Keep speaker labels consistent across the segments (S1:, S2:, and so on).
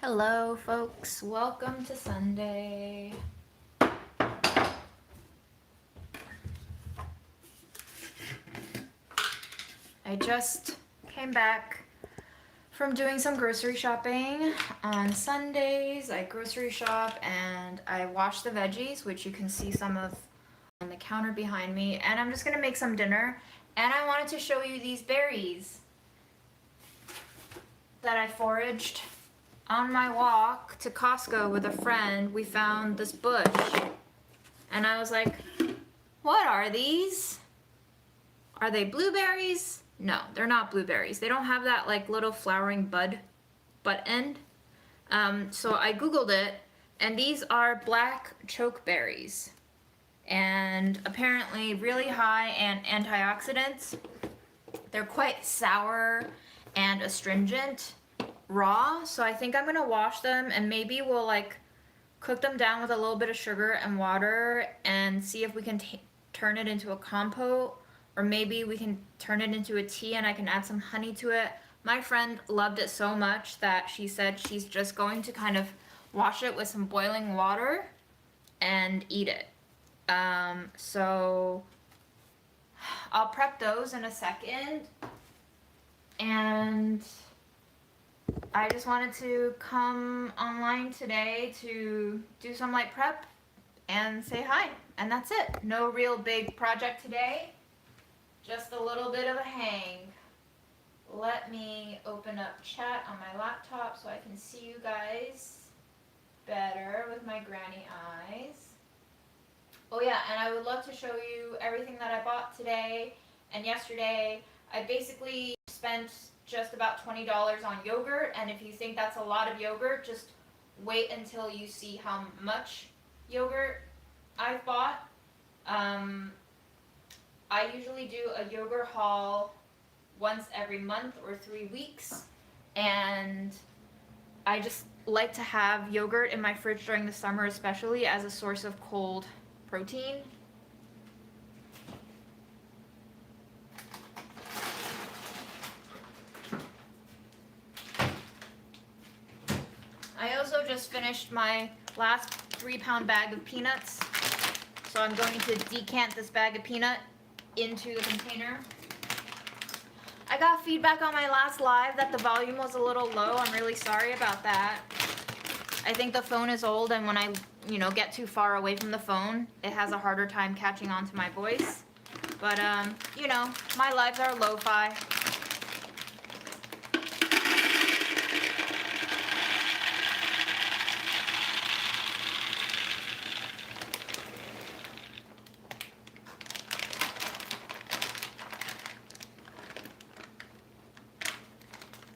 S1: Hello, folks. Welcome to Sunday. I just came back from doing some grocery shopping. On Sundays, I grocery shop and I wash the veggies, which you can see some of on the counter behind me. And I'm just gonna make some dinner. And I wanted to show you these berries that I foraged. On my walk to Costco with a friend, we found this bush. And I was like, what are these? Are they blueberries? No, they're not blueberries. They don't have that like little flowering butt end. So I Googled it, and these are black chokeberries. And apparently really high in antioxidants. They're quite sour and astringent raw, so I think I'm gonna wash them and maybe we'll like cook them down with a little bit of sugar and water and see if we can turn it into a compote, or maybe we can turn it into a tea and I can add some honey to it. My friend loved it so much that she said she's just going to kind of wash it with some boiling water and eat it. So I'll prep those in a second, and I just wanted to come online today to do some light prep and say hi, and that's it. No real big project today, just a little bit of a hang. Let me open up chat on my laptop so I can see you guys better with my granny eyes. Oh yeah, and I would love to show you everything that I bought today and yesterday. I basically spent just about $20 on yogurt, and if you think that's a lot of yogurt, just wait until you see how much yogurt I've bought. I usually do a yogurt haul once every month or 3 weeks, and I just like to have yogurt in my fridge during the summer, especially as a source of cold protein. I also just finished my last 3-pound bag of peanuts, so I'm going to decant this bag of peanut into the container. I got feedback on my last live that the volume was a little low. I'm really sorry about that. I think the phone is old, and when I, get too far away from the phone, it has a harder time catching on to my voice. But, my lives are lo-fi.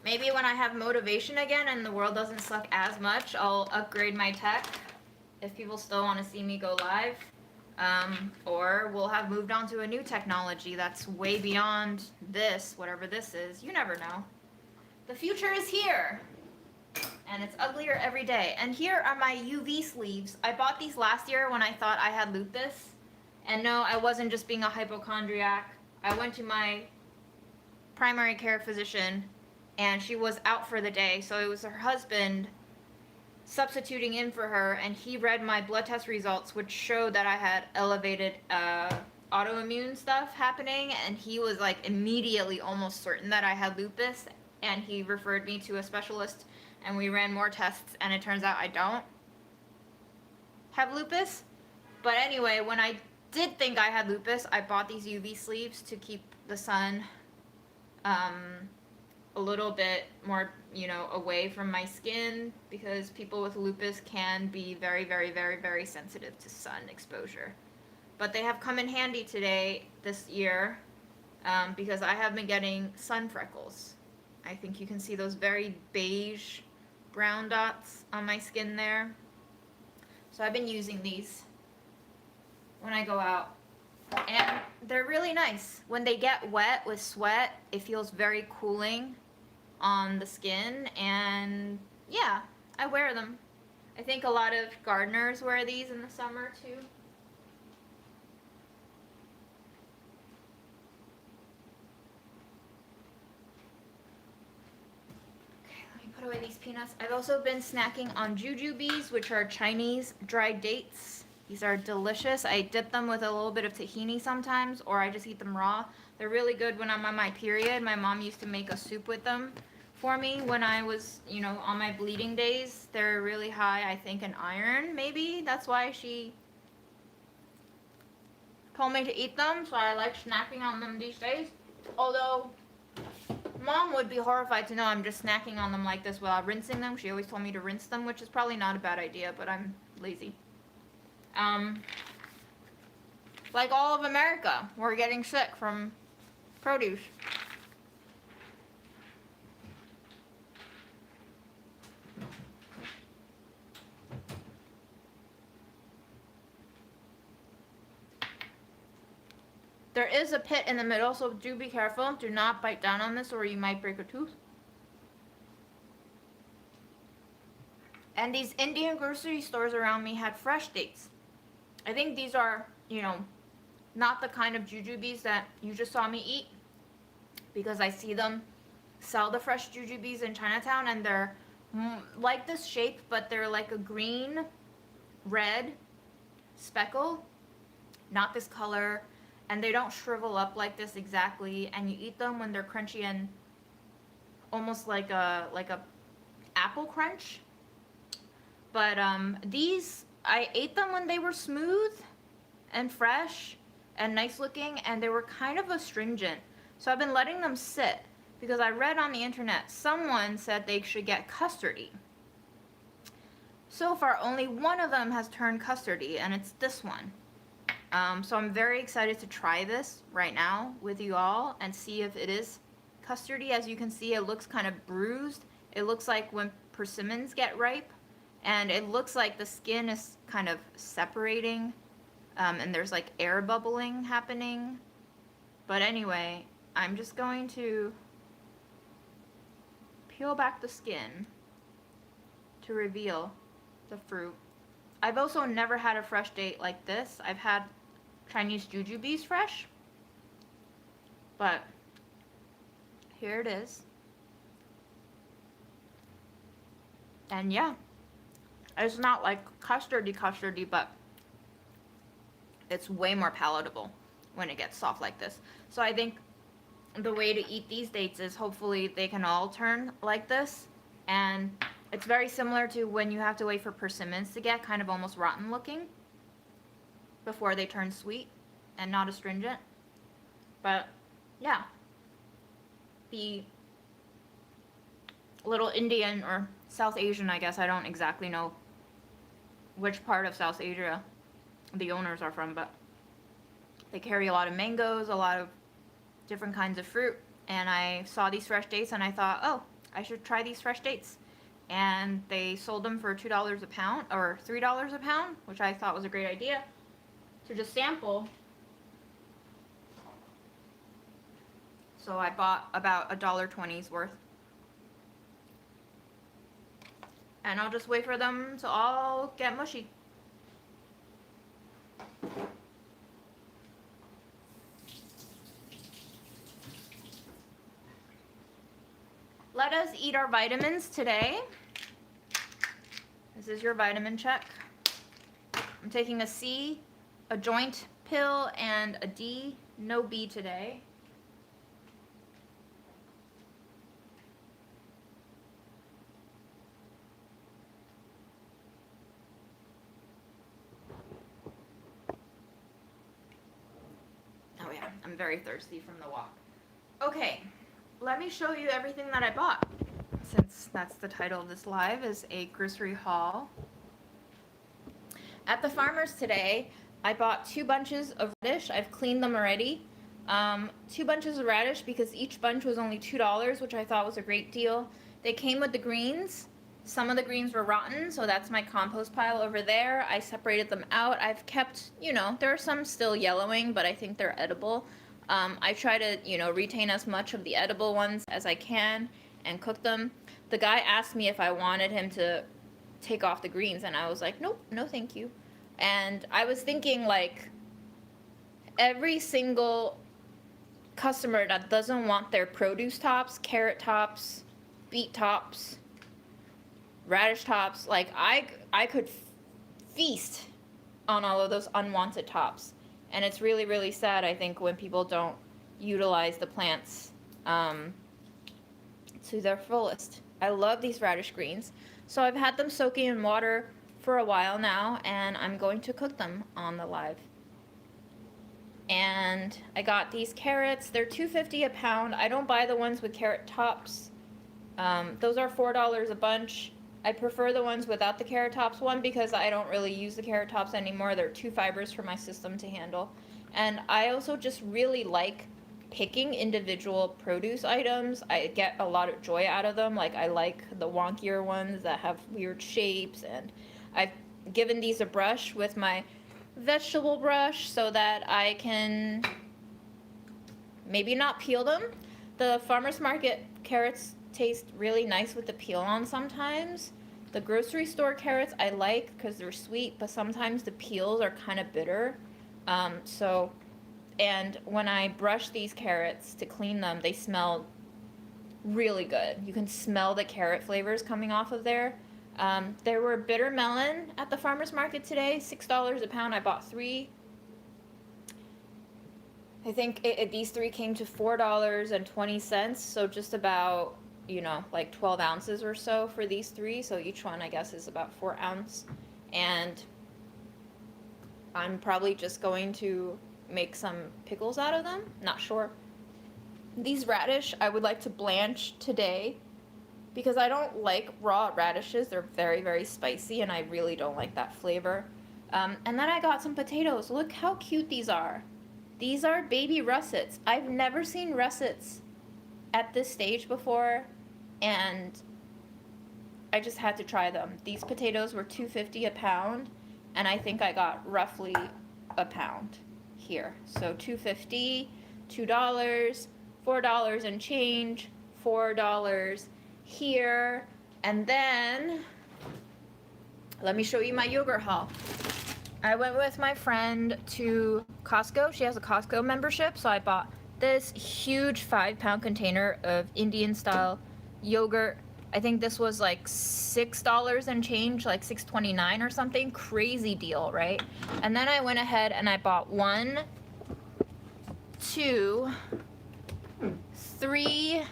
S1: Maybe when I have motivation again and the world doesn't suck as much, I'll upgrade my tech if people still want to see me go live. Or we'll have moved on to a new technology that's way beyond this, whatever this is. You never know. The future is here, and it's uglier every day. And here are my UV sleeves. I bought these last year when I thought I had lupus. And no, I wasn't just being a hypochondriac. I went to my primary care physician, and she was out for the day, so it was her husband substituting in for her, and he read my blood test results, which showed that I had elevated autoimmune stuff happening, and he was like immediately almost certain that I had lupus, and he referred me to a specialist, and we ran more tests, and it turns out I don't have lupus. But anyway, when I did think I had lupus, I bought these UV sleeves to keep the sun a little bit more, away from my skin, because people with lupus can be very, very, very, very sensitive to sun exposure. But they have come in handy this year, because I have been getting sun freckles. I think you can see those very beige brown dots on my skin there. So I've been using these when I go out. And they're really nice. When they get wet with sweat, it feels very cooling on the skin, and yeah, I wear them. I think a lot of gardeners wear these in the summer too. Okay, let me put away these peanuts. I've also been snacking on jujubes, which are Chinese dried dates. These are delicious. I dip them with a little bit of tahini sometimes, or I just eat them raw. They're really good when I'm on my period. My mom used to make a soup with them for me when I was, you know, on my bleeding days. They're really high, I think, in iron, maybe. That's why she told me to eat them, so I like snacking on them these days. Although, Mom would be horrified to know I'm just snacking on them like this without rinsing them. She always told me to rinse them, which is probably not a bad idea, but I'm lazy. Like all of America, we're getting sick from produce. There is a pit in the middle, so do be careful. Do not bite down on this or you might break a tooth. And these Indian grocery stores around me had fresh dates. I think these are, you know, not the kind of jujubes that you just saw me eat, because I see them sell the fresh jujubes in Chinatown, and they're like this shape, but they're like a green, red speckle, not this color, and they don't shrivel up like this exactly, and you eat them when they're crunchy and almost like a apple crunch. But these, I ate them when they were smooth and fresh and nice looking, and they were kind of astringent. So I've been letting them sit because I read on the internet someone said they should get custardy. So far, only one of them has turned custardy, and it's this one. So I'm very excited to try this right now with you all and see if it is custardy. As you can see, it looks kind of bruised. It looks like when persimmons get ripe, and it looks like the skin is kind of separating, and there's like air bubbling happening. But anyway, I'm just going to peel back the skin to reveal the fruit. I've also never had a fresh date like this. I've had Chinese jujubes fresh, but here it is. And yeah, it's not like custardy, but it's way more palatable when it gets soft like this. So I think the way to eat these dates is hopefully they can all turn like this, and it's very similar to when you have to wait for persimmons to get kind of almost rotten looking before they turn sweet and not astringent. But yeah, the little Indian or South Asian, I guess, I don't exactly know which part of South Asia the owners are from, but they carry a lot of mangoes, a lot of different kinds of fruit, and I saw these fresh dates and I thought, oh, I should try these fresh dates. And they sold them for $2 a pound or $3 a pound, which I thought was a great idea to just sample. So I bought about $1.20's worth. And I'll just wait for them to all get mushy. Let us eat our vitamins today. This is your vitamin check. I'm taking a C, a joint pill, and a D. No B today. Oh yeah, I'm very thirsty from the walk. Okay, let me show you everything that I bought, since that's the title of this live, is a grocery haul. At the farmer's today, I bought 2 bunches of radish. I've cleaned them already. 2 bunches of radish because each bunch was only $2, which I thought was a great deal. They came with the greens. Some of the greens were rotten, so that's my compost pile over there. I separated them out. I've kept, you know, there are some still yellowing, but I think they're edible. I try to, you know, retain as much of the edible ones as I can and cook them. The guy asked me if I wanted him to take off the greens, and I was like, nope, no thank you. And I was thinking, like, every single customer that doesn't want their produce tops, carrot tops, beet tops, radish tops. Like I could feast on all of those unwanted tops. And it's really, really sad, I think, when people don't utilize the plants to their fullest. I love these radish greens. So I've had them soaking in water for a while now, and I'm going to cook them on the live. And I got these carrots. They're $2.50 a pound. I don't buy the ones with carrot tops. Those are $4 a bunch. I prefer the ones without the carrot tops. One, because I don't really use the carrot tops anymore. They're too fibrous for my system to handle. And I also just really like picking individual produce items. I get a lot of joy out of them. Like, I like the wonkier ones that have weird shapes. And I've given these a brush with my vegetable brush so that I can maybe not peel them. The farmer's market carrots taste really nice with the peel on sometimes. The grocery store carrots I like because they're sweet, but sometimes the peels are kind of bitter. And when I brush these carrots to clean them, they smell really good. You can smell the carrot flavors coming off of there. There were bitter melon at the farmer's market today, $6 a pound. I bought 3. I think these 3 came to $4.20, so just about, like 12 ounces or so for these 3. So each one, I guess, is about 4 ounce. And I'm probably just going to make some pickles out of them. Not sure. These radish, I would like to blanch today because I don't like raw radishes. They're very, very spicy, and I really don't like that flavor. And then I got some potatoes. Look how cute these are. These are baby russets. I've never seen russets at this stage before, and I just had to try them. These potatoes were $2.50 a pound, and I think I got roughly a pound here. So $2.50, $2, $4 and change, $4 here, and then let me show you my yogurt haul. I went with my friend to Costco. She has a Costco membership, so I bought this huge 5-pound container of Indian style yogurt. I think this was like $6 and change, like $6.29 or something. Crazy deal, right? And then I went ahead and I bought 1, 2, 3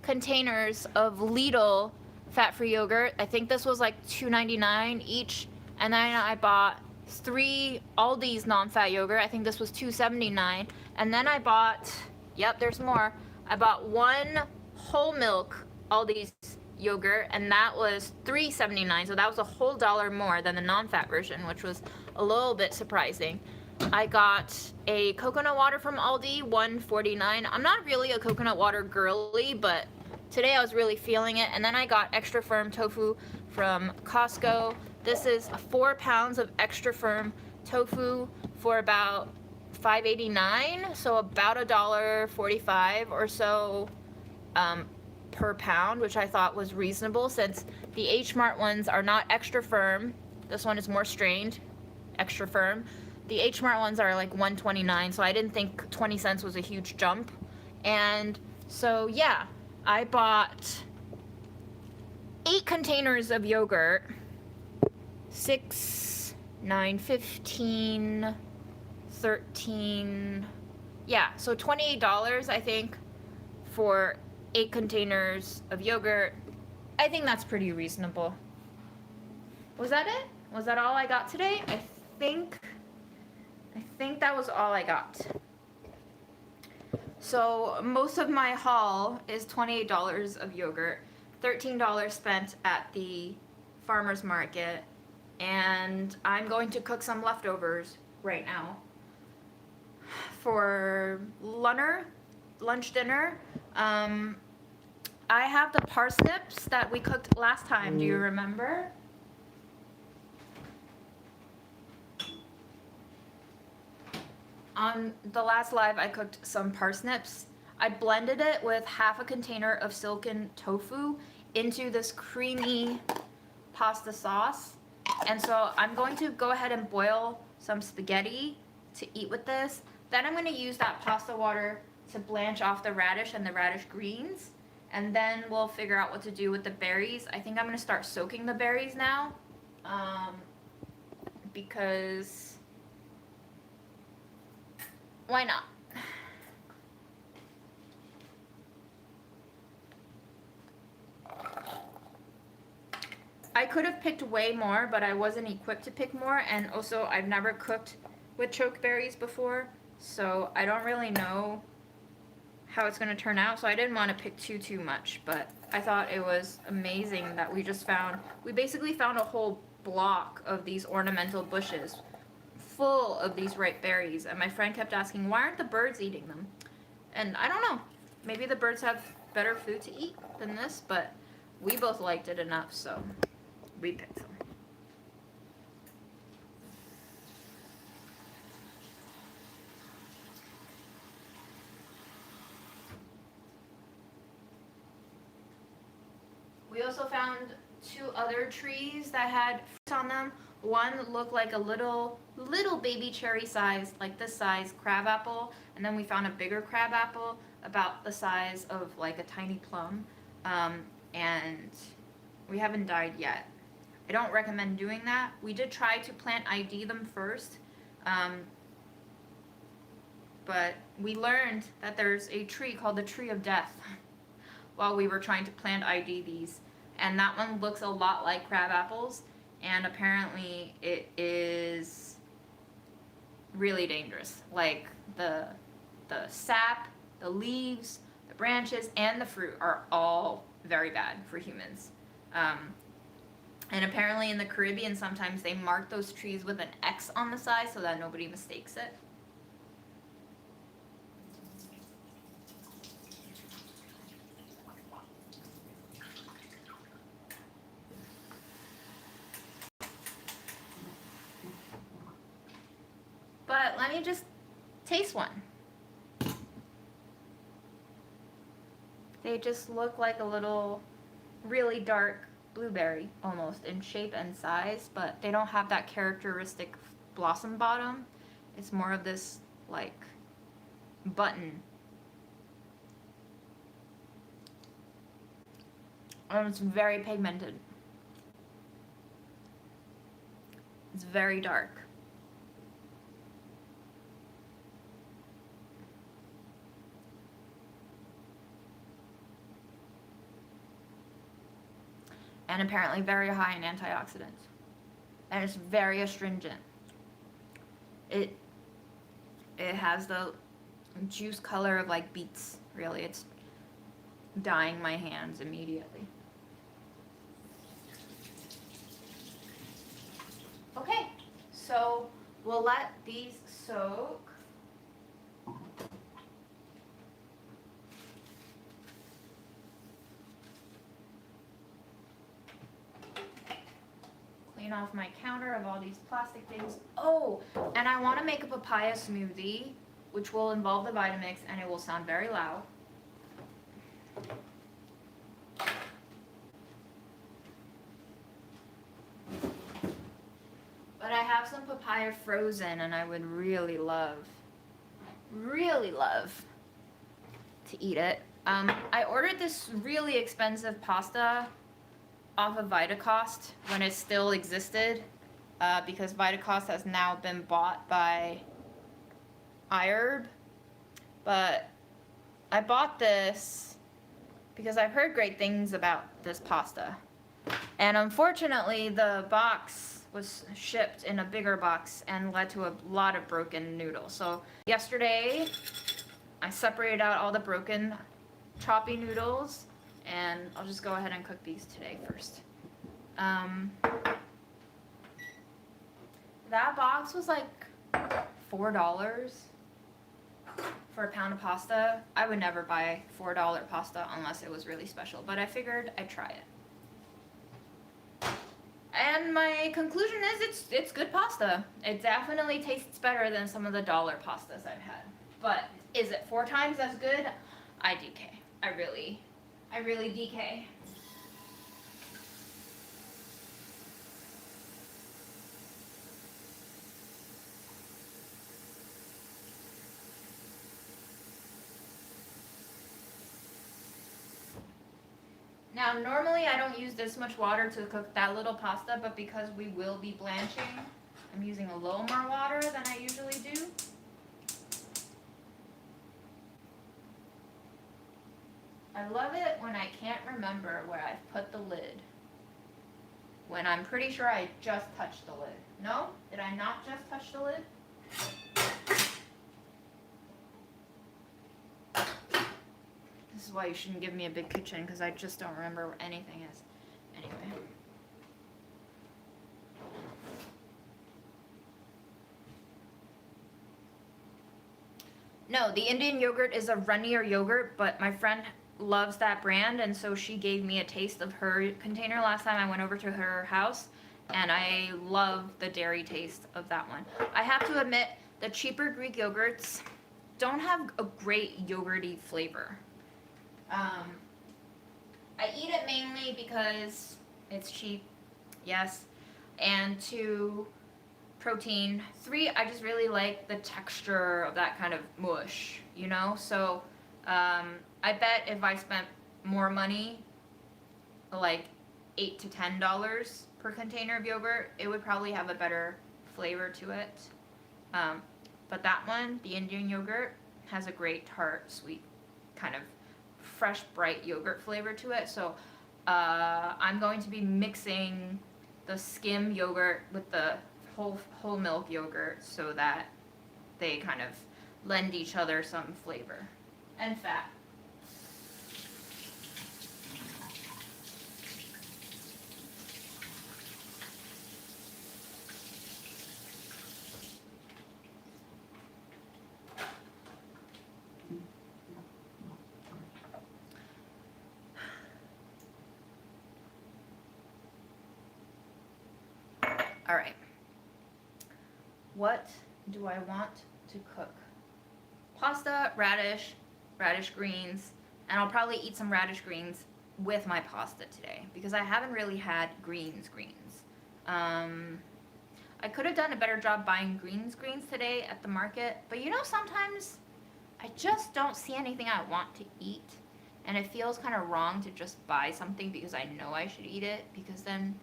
S1: containers of Lidl fat-free yogurt. I think this was like $2.99 each. And then I bought 3 Aldi's non-fat yogurt. I think this was $2.79. And then I bought, yep, there's more. I bought 1 whole milk Aldi's yogurt, and that was $3.79. So that was a whole dollar more than the non-fat version, which was a little bit surprising. I got a coconut water from Aldi, $1.49. I'm not really a coconut water girly, but today I was really feeling it. And then I got extra firm tofu from Costco. This is 4 pounds of extra firm tofu for about $5.89, so about $1.45 or so per pound, which I thought was reasonable since the H Mart ones are not extra firm. This one is more strained, extra firm. The H Mart ones are like $1.29, so I didn't think 20 cents was a huge jump. And so yeah, I bought 8 containers of yogurt. 6, 9, 15, 13, yeah, so $28 I think for 8 containers of yogurt. I think that's pretty reasonable. Was that it? Was that all I got today? I think that was all I got. So most of my haul is $28 of yogurt, $13 spent at the farmer's market, and I'm going to cook some leftovers right now for lunch dinner. I have the parsnips that we cooked last time. Do you remember? On the last live, I cooked some parsnips. I blended it with half a container of silken tofu into this creamy pasta sauce. And so I'm going to go ahead and boil some spaghetti to eat with this. Then I'm going to use that pasta water to blanch off the radish and the radish greens. And then we'll figure out what to do with the berries. I think I'm gonna start soaking the berries now, because why not? I could have picked way more, but I wasn't equipped to pick more, and also I've never cooked with chokeberries before, so I don't really know how it's going to turn out, so I didn't want to pick too much, but I thought it was amazing that we basically found a whole block of these ornamental bushes full of these ripe berries, and my friend kept asking, why aren't the birds eating them? And I don't know, maybe the birds have better food to eat than this, but we both liked it enough, so we picked some. We also found 2 other trees that had fruits on them. One looked like a little baby cherry size, like this size crabapple, and then we found a bigger crabapple about the size of like a tiny plum, and we haven't died yet. I don't recommend doing that. We did try to plant ID them first, but we learned that there's a tree called the Tree of Death while we were trying to plant ID these, and that one looks a lot like crab apples, and apparently it is really dangerous. Like the sap, the leaves, the branches, and the fruit are all very bad for humans. And apparently in the Caribbean sometimes they mark those trees with an X on the side so that nobody mistakes it. But let me just taste one. They just look like a little really dark blueberry almost in shape and size, but they don't have that characteristic blossom bottom. It's more of this like button. And it's very pigmented. It's very dark. And apparently very high in antioxidants. And it's very astringent. It has the juice color of like beets, really. It's dyeing my hands immediately. Okay, so we'll let these soak. Clean off my counter of all these plastic things. Oh, and I want to make a papaya smoothie, which will involve the Vitamix, and it will sound very loud. But I have some papaya frozen, and I would really love to eat it. I ordered this really expensive pasta off of Vitacost when it still existed, because Vitacost has now been bought by iHerb. But I bought this because I've heard great things about this pasta. And unfortunately, the box was shipped in a bigger box and led to a lot of broken noodles. So yesterday, I separated out all the broken choppy noodles, and I'll just go ahead and cook these today first. That box was like $4 for a pound of pasta. I would never buy $4 pasta unless it was really special, but I figured I'd try it. And my conclusion is it's good pasta. It definitely tastes better than some of the dollar pastas I've had. But is it 4 times as good? I DK. I really DK. Now, normally I don't use this much water to cook that little pasta, but because we will be blanching, I'm using a little more water than I usually do. I love it when I can't remember where I've put the lid. When I'm pretty sure I just touched the lid. No? Did I not just touch the lid? This is why you shouldn't give me a big kitchen, because I just don't remember where anything is. Anyway. No, the Indian yogurt is a runnier yogurt, but my friend loves that brand, and so she gave me a taste of her container last time I went over to her house, and I love the dairy taste of that one. I have to admit, the cheaper Greek yogurts don't have a great yogurty flavor. I eat it mainly because it's cheap, yes, and 2, protein. 3, I just really like the texture of that kind of mush, you know? So I bet if I spent more money, like $8 to $10 per container of yogurt, it would probably have a better flavor to it. But that one, the Indian yogurt, has a great tart, sweet, kind of fresh, bright yogurt flavor to it. So I'm going to be mixing the skim yogurt with the whole milk yogurt so that they kind of lend each other some flavor and fat. All right. What do I want to cook? Pasta, radish greens, and I'll probably eat some radish greens with my pasta today because I haven't really had greens. I could have done a better job buying greens today at the market, but you know, sometimes I just don't see anything I want to eat, and it feels kind of wrong to just buy something because I know I should eat it, because then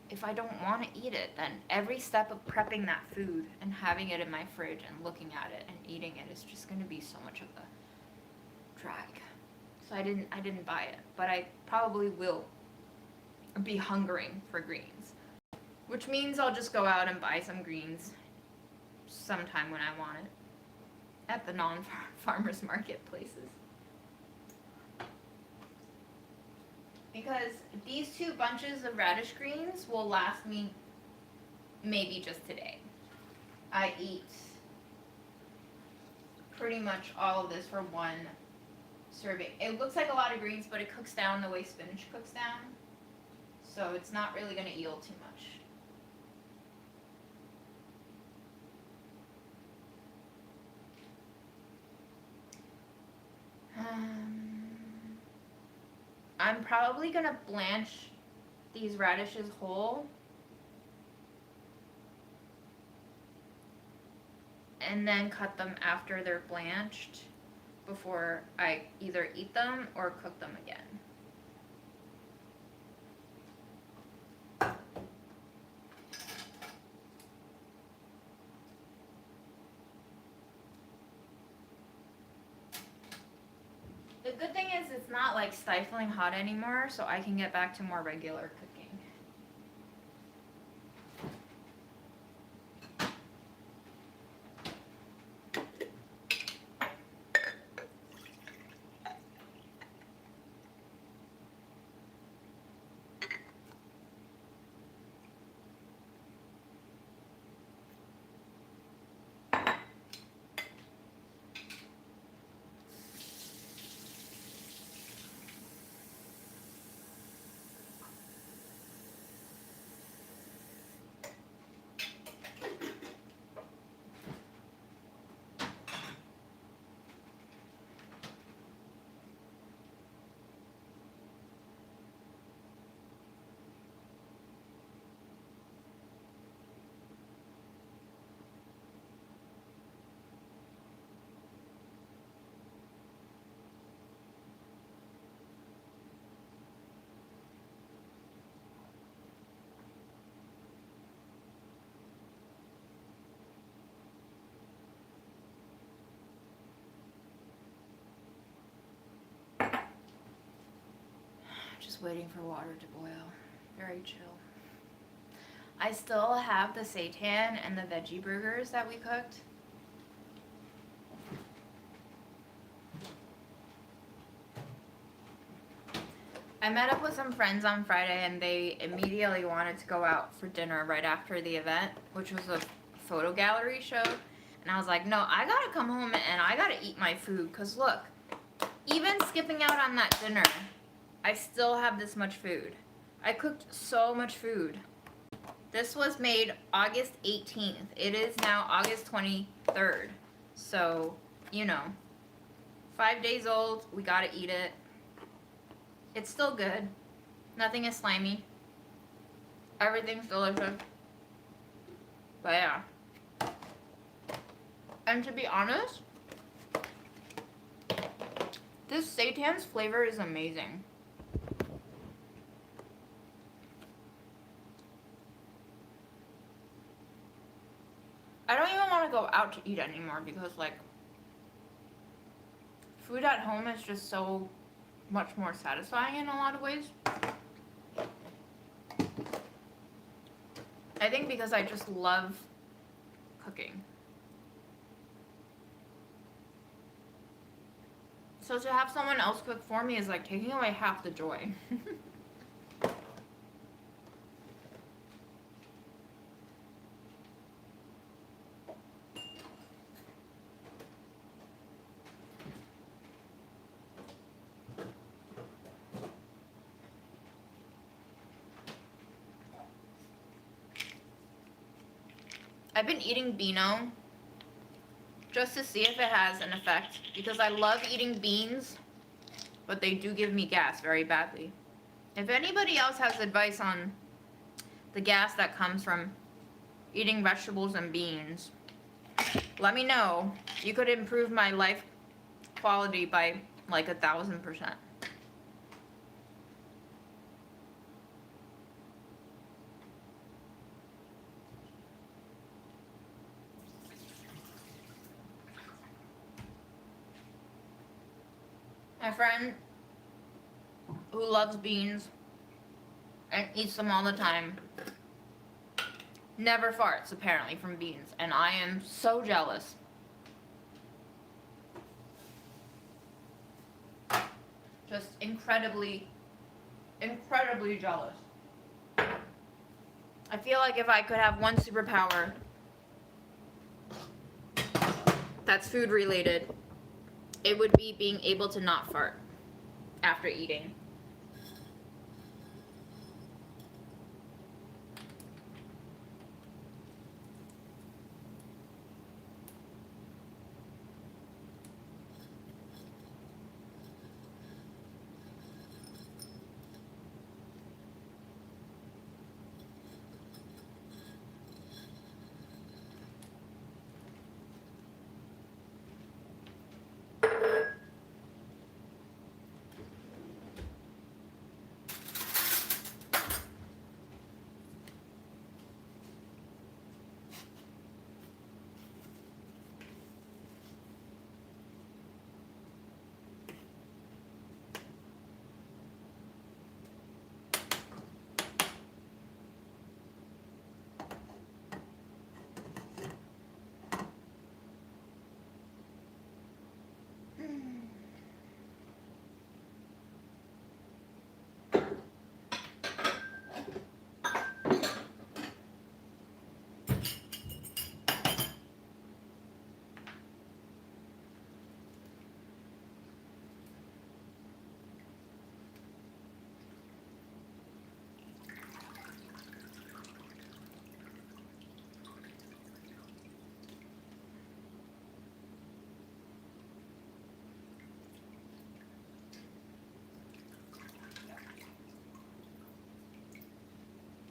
S1: if I don't want to eat it, then every step of prepping that food and having it in my fridge and looking at it and eating it is just going to be so much of a drag. So I didn't buy it, but I probably will be hungering for greens, which means I'll just go out and buy some greens sometime when I want it at the non-farmers market places. Because these 2 bunches of radish greens will last me maybe just today. I eat pretty much all of this for 1 serving. It looks like a lot of greens, but it cooks down the way spinach cooks down. So it's not really going to yield too much. I'm probably going to blanch these radishes whole and then cut them after they're blanched before I either eat them or cook them again. The good thing is it's not like stifling hot anymore, so I can get back to more regular cooking. waiting for water to boil. Very chill. I still have the seitan and the veggie burgers that we cooked. I met up with some friends on Friday and they immediately wanted to go out for dinner right after the event, which was a photo gallery show. And I was like, no, I gotta come home and I gotta eat my food. Because look, even skipping out on that dinner, I still have this much food. I cooked so much food. This was made August 18th. It is now August 23rd. So, you know, 5 days old. We gotta eat it. It's still good. Nothing is slimy. Everything's delicious. But yeah. And to be honest, this seitan's flavor is amazing. I don't even want to go out to eat anymore because, like, food at home is just so much more satisfying in a lot of ways. I think because I just love cooking. So to have someone else cook for me is like taking away half the joy. I've been eating Beano just to see if it has an effect because I love eating beans, but they do give me gas very badly. If anybody else has advice on the gas that comes from eating vegetables and beans, let me know. You could improve my life quality by like 1,000%. My friend who loves beans and eats them all the time never farts apparently from beans, and I am so jealous. Just incredibly jealous. I feel like if I could have one superpower that's food related, it would be being able to not fart after eating.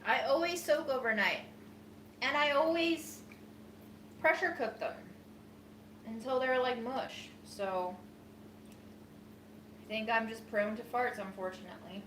S1: I always soak overnight, and I always pressure cook them until they're like mush. So I think I'm just prone to farts, unfortunately.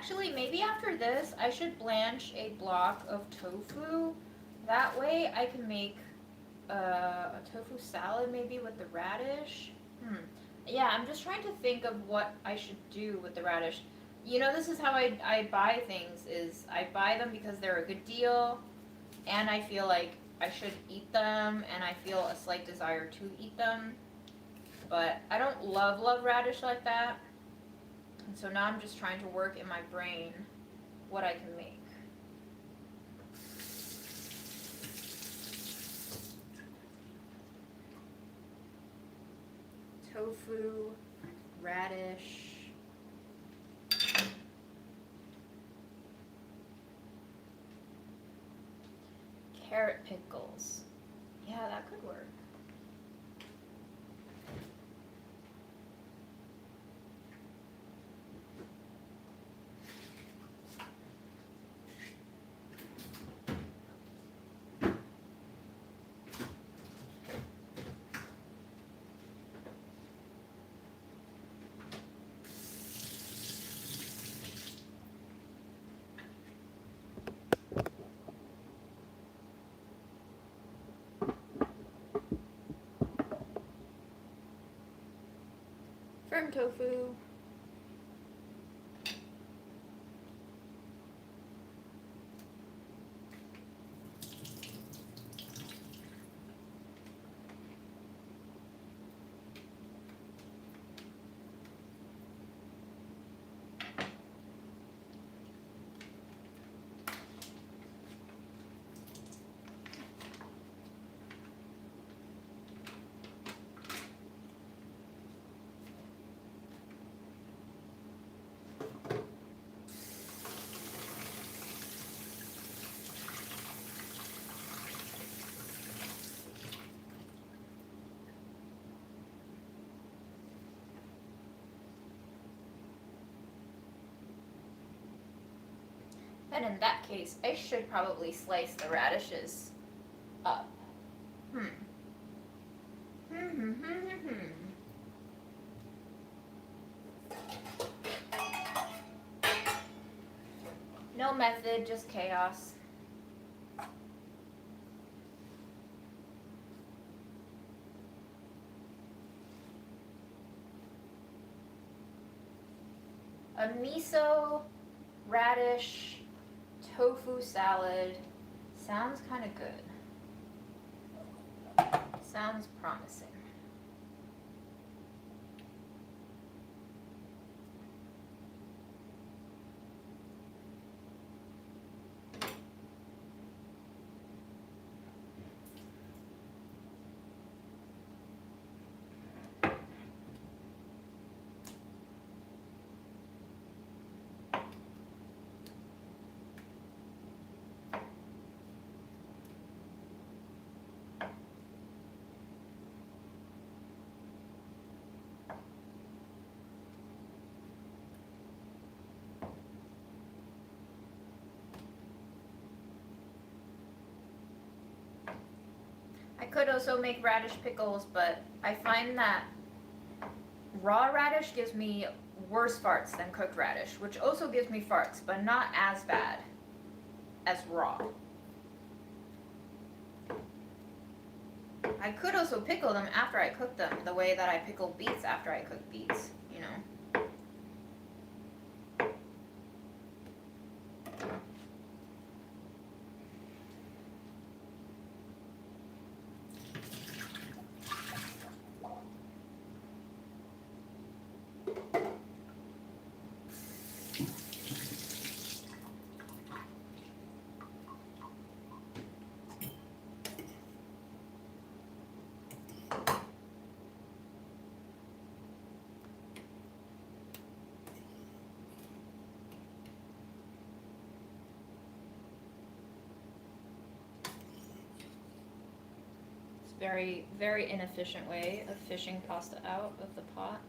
S1: Actually, maybe after this, I should blanch a block of tofu. That way I can make a tofu salad maybe with the radish. Yeah, I'm just trying to think of what I should do with the radish. You know, this is how I buy things, is I buy them because they're a good deal, and I feel like I should eat them, and I feel a slight desire to eat them. But I don't love radish like that. And so now I'm just trying to work in my brain what I can make. Tofu, radish, carrot pickles. Yeah, that could work. Firm tofu. Then in that case, I should probably slice the radishes up. No method, just chaos. A miso radish tofu salad sounds kind of good. Sounds promising. I could also make radish pickles, but I find that raw radish gives me worse farts than cooked radish, which also gives me farts, but not as bad as raw. I could also pickle them after I cook them, the way that I pickle beets after I cook beets, you know. Very, very inefficient way of fishing pasta out of the pot.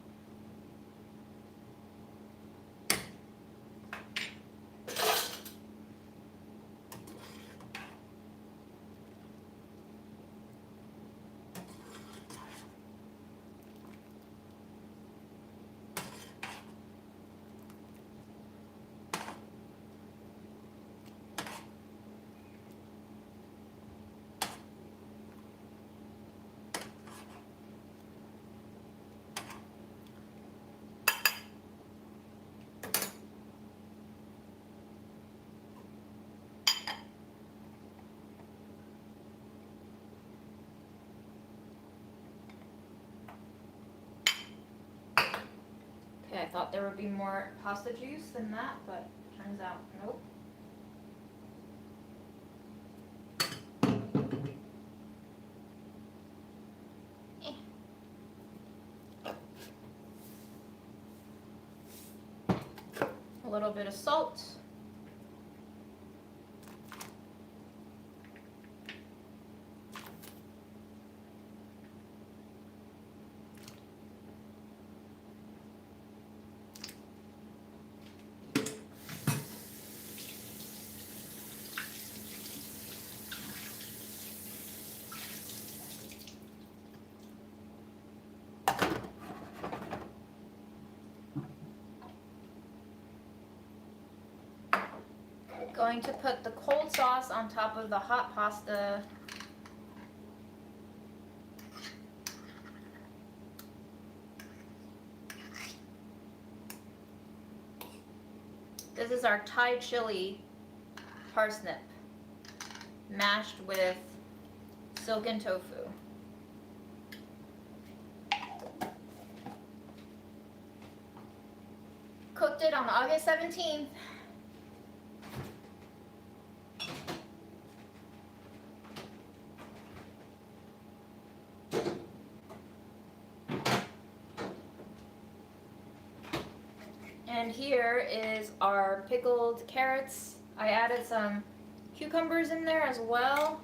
S1: Okay, I thought there would be more pasta juice than that, but turns out nope. A little bit of salt. Going to put the cold sauce on top of the hot pasta. This is our Thai chili parsnip mashed with silken tofu. Cooked it on August 17th. And here is our pickled carrots. I added some cucumbers in there as well.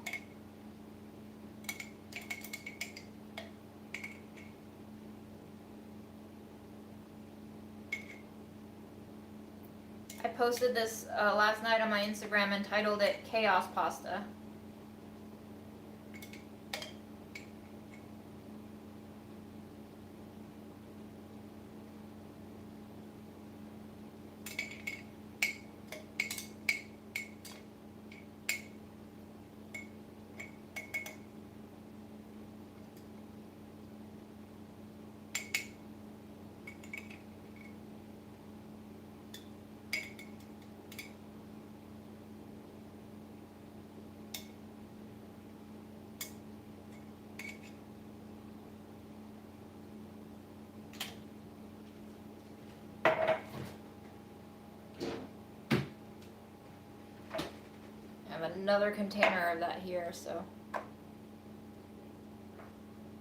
S1: I posted this last night on my Instagram and titled it Chaos Pasta. I have another container of that here, so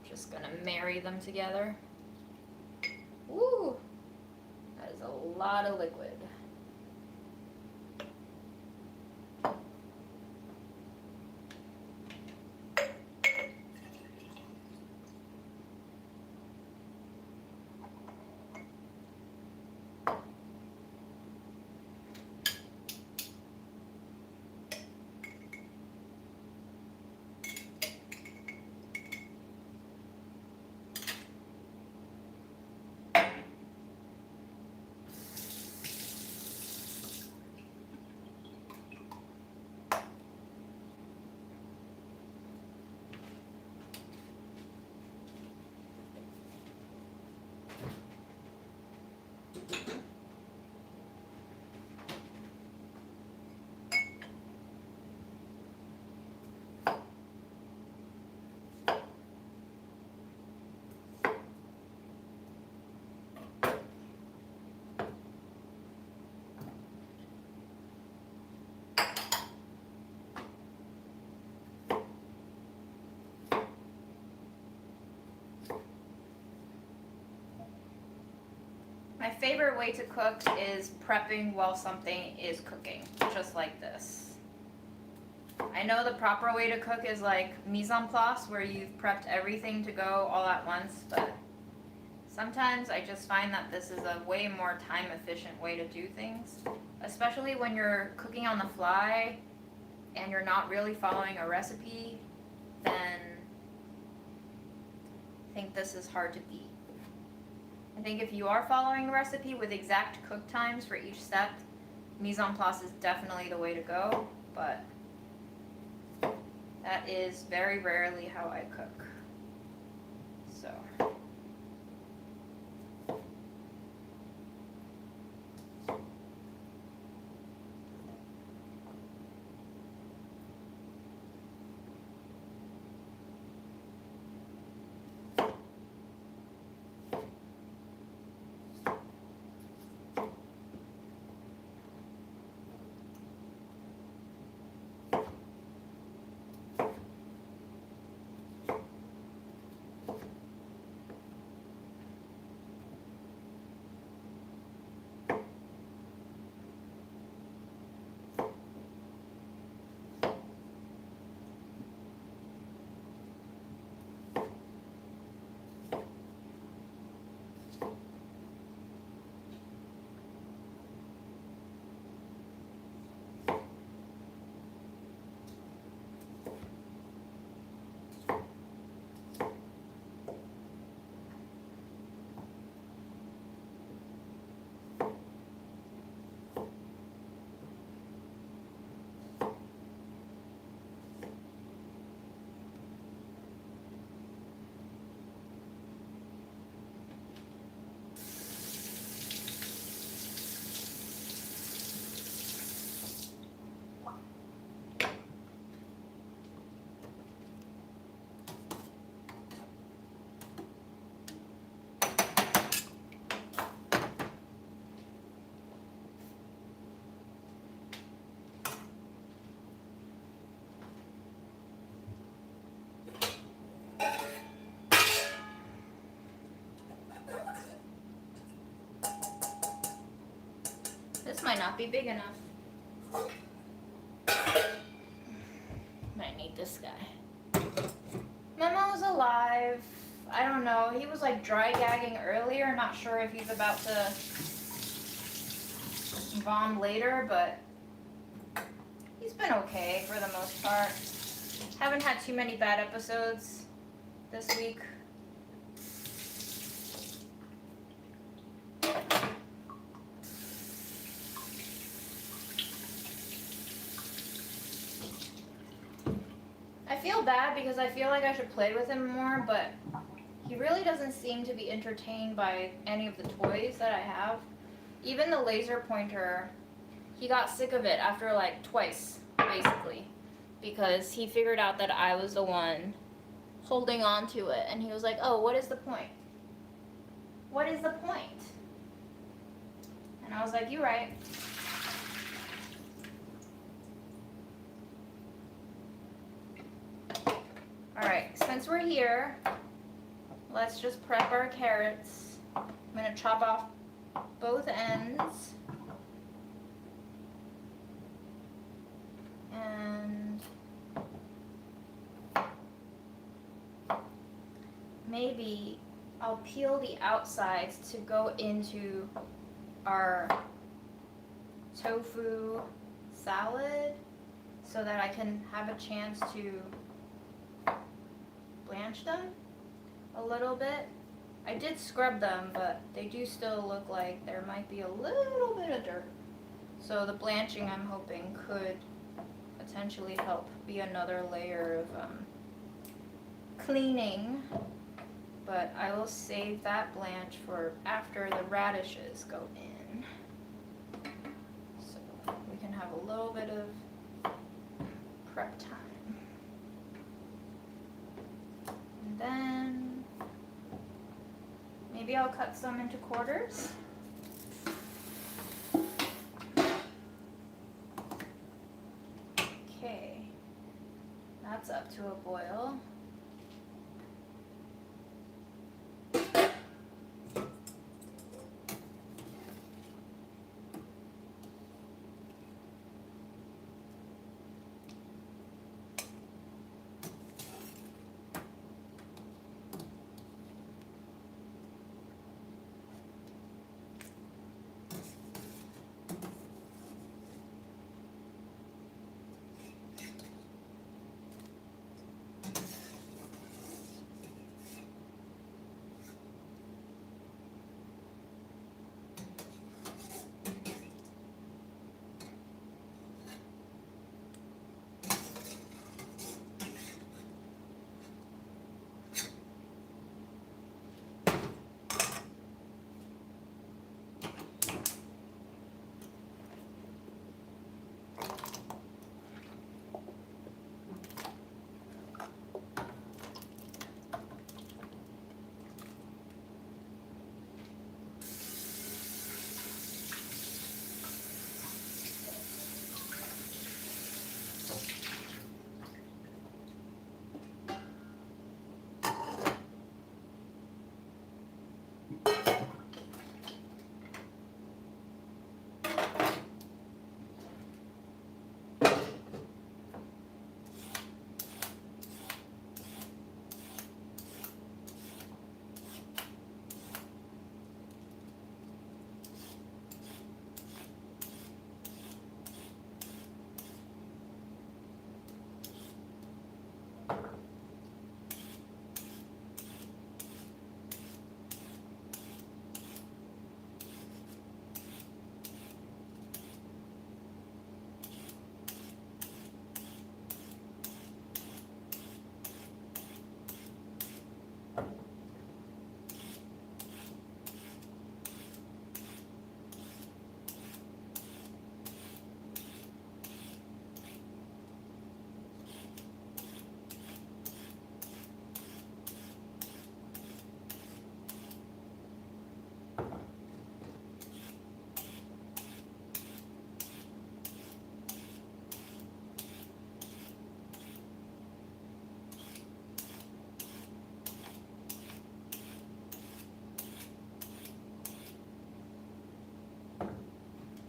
S1: just gonna marry them together. Woo! That is a lot of liquid. My favorite way to cook is prepping while something is cooking, just like this. I know the proper way to cook is like mise en place, where you've prepped everything to go all at once, but sometimes I just find that this is a way more time efficient way to do things, especially when you're cooking on the fly and you're not really following a recipe. Then I think this is hard to beat. I think if you are following a recipe with exact cook times for each step, mise en place is definitely the way to go, but that is very rarely how I cook. So. might not be big enough. Might need this guy. Memo's alive. I don't know. He was like dry gagging earlier. Not sure if he's about to vom later, but he's been okay for the most part. Haven't had too many bad episodes this week. I feel bad because I feel like I should play with him more, but he really doesn't seem to be entertained by any of the toys that I have. Even the laser pointer, he got sick of it after like twice, basically, because he figured out that I was the one holding on to it, and he was like, oh, what is the point? What is the point? And I was like, you're right. Alright, since we're here, let's just prep our carrots. I'm going to chop off both ends. And maybe I'll peel the outsides to go into our tofu salad so that I can have a chance to blanch them a little bit. I did scrub them, but they do still look like there might be a little bit of dirt. So the blanching, I'm hoping, could potentially help be another layer of cleaning. But I will save that blanch for after the radishes go in. So we can have a little bit of prep time. And then maybe I'll cut some into quarters. Okay, that's up to a boil.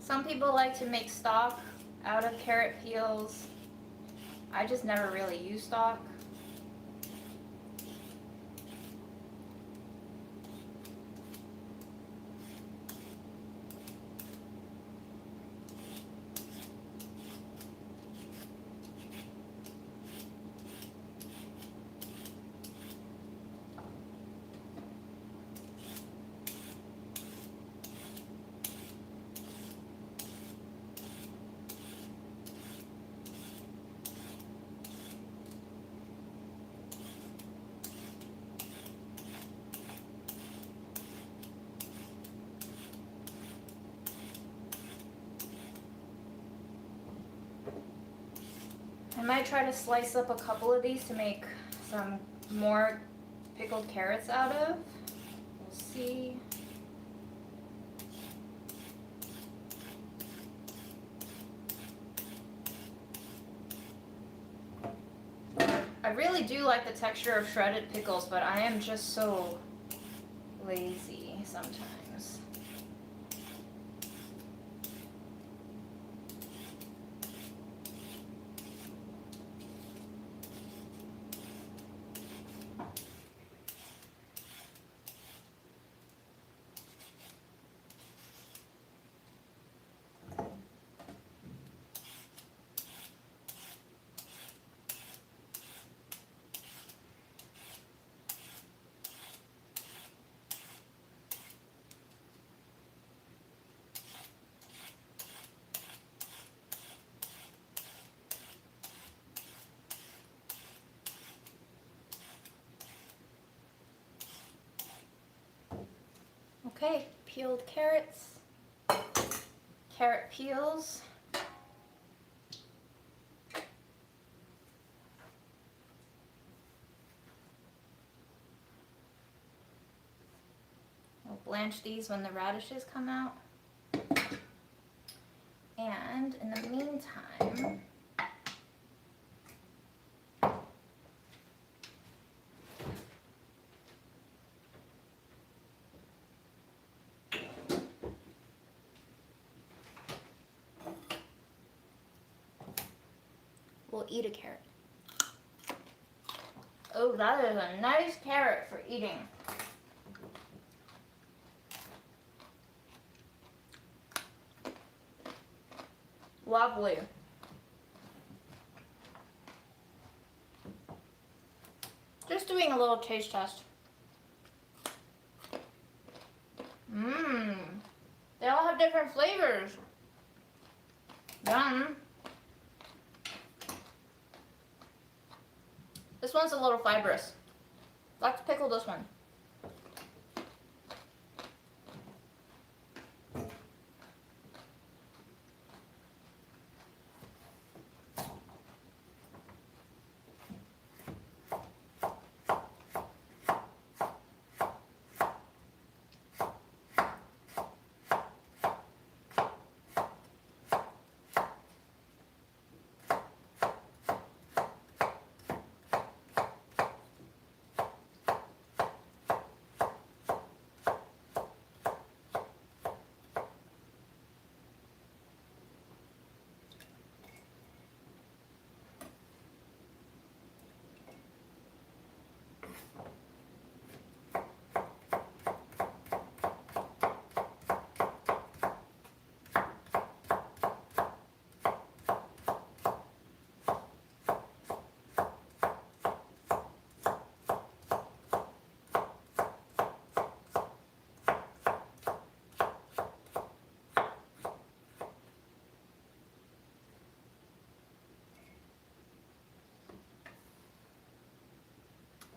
S1: Some people like to make stock out of carrot peels. I just never really use stock. I might try to slice up a couple of these to make some more pickled carrots out of. We'll see. I really do like the texture of shredded pickles, but I am just so lazy sometimes. Okay, peeled carrots, carrot peels. We'll blanch these when the radishes come out. And in the meantime, we'll eat a carrot. Oh, that is a nice carrot for eating. Lovely. Just doing a little taste test. Mmm. They all have different flavors. Yum. This one's a little fibrous. Let's pickle this one.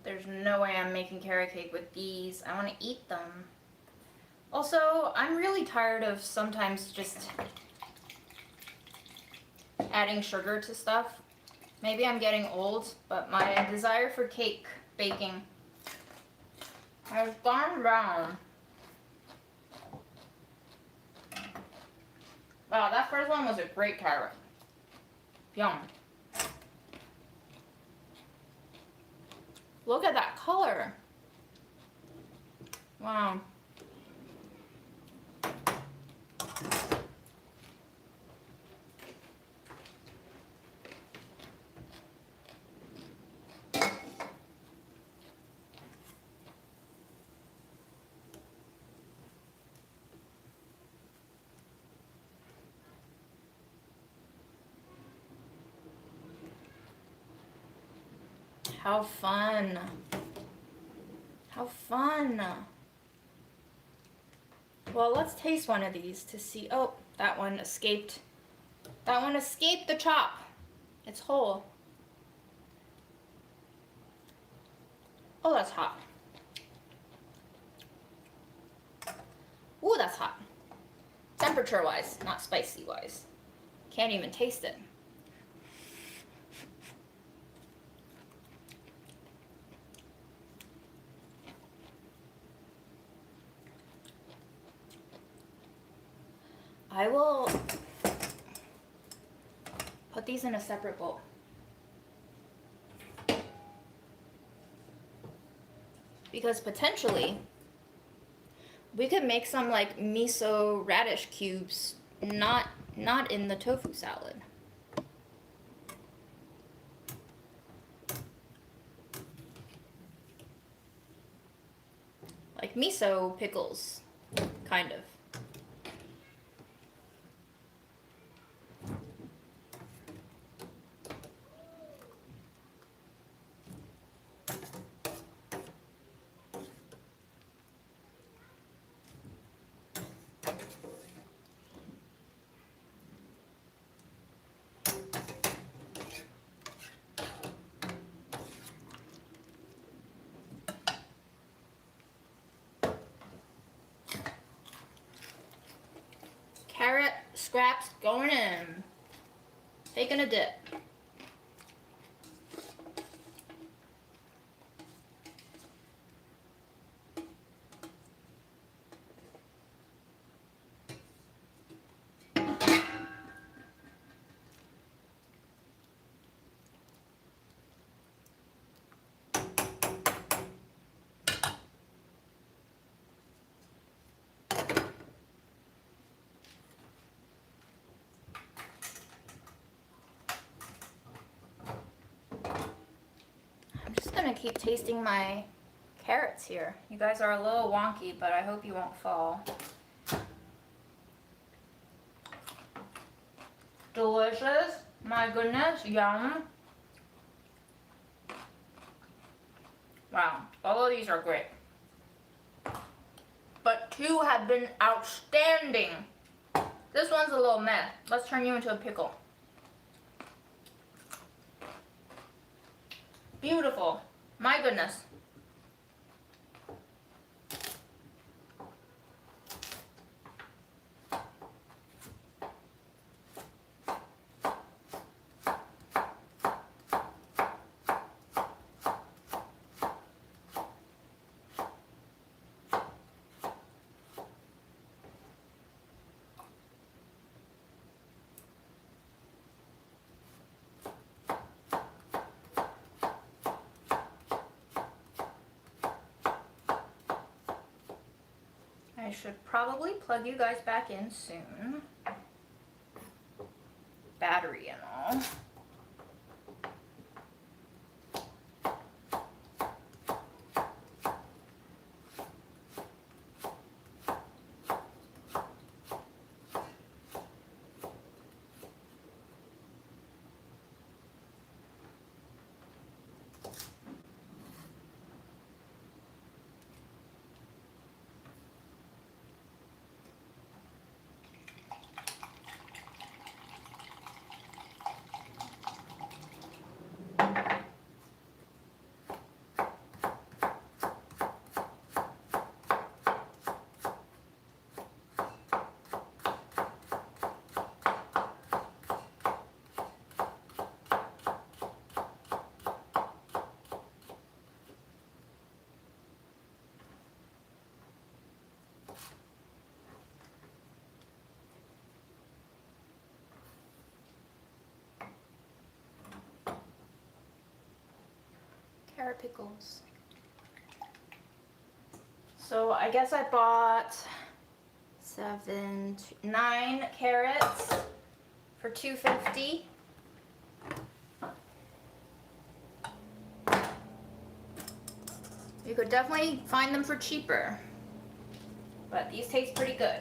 S1: There's no way I'm making carrot cake with these. I want to eat them. Also, I'm really tired of sometimes just adding sugar to stuff. Maybe I'm getting old, but my desire for cake baking has gone down. Wow, that first one was a great carrot. Yum. Look at that color. Wow. How fun. How fun. Well, let's taste one of these to see. Oh, that one escaped. That one escaped the chop. It's whole. Oh, that's hot. Ooh, that's hot. Temperature-wise, not spicy-wise. Can't even taste it. I will put these in a separate bowl. Because potentially, we could make some like miso radish cubes, not in the tofu salad. Like miso pickles, kind of. Carrot scraps going in. Taking a dip. I'm just gonna keep tasting my carrots here. You guys are a little wonky, but I hope you won't fall. Delicious. My goodness, yum. Wow, all of these are great. But two have been outstanding. This one's a little meh. Let's turn you into a pickle. Beautiful. My goodness. I should probably plug you guys back in soon. Battery and all. Carrot pickles. So I guess I bought 9 carrots for $2.50. You could definitely find them for cheaper, but these taste pretty good.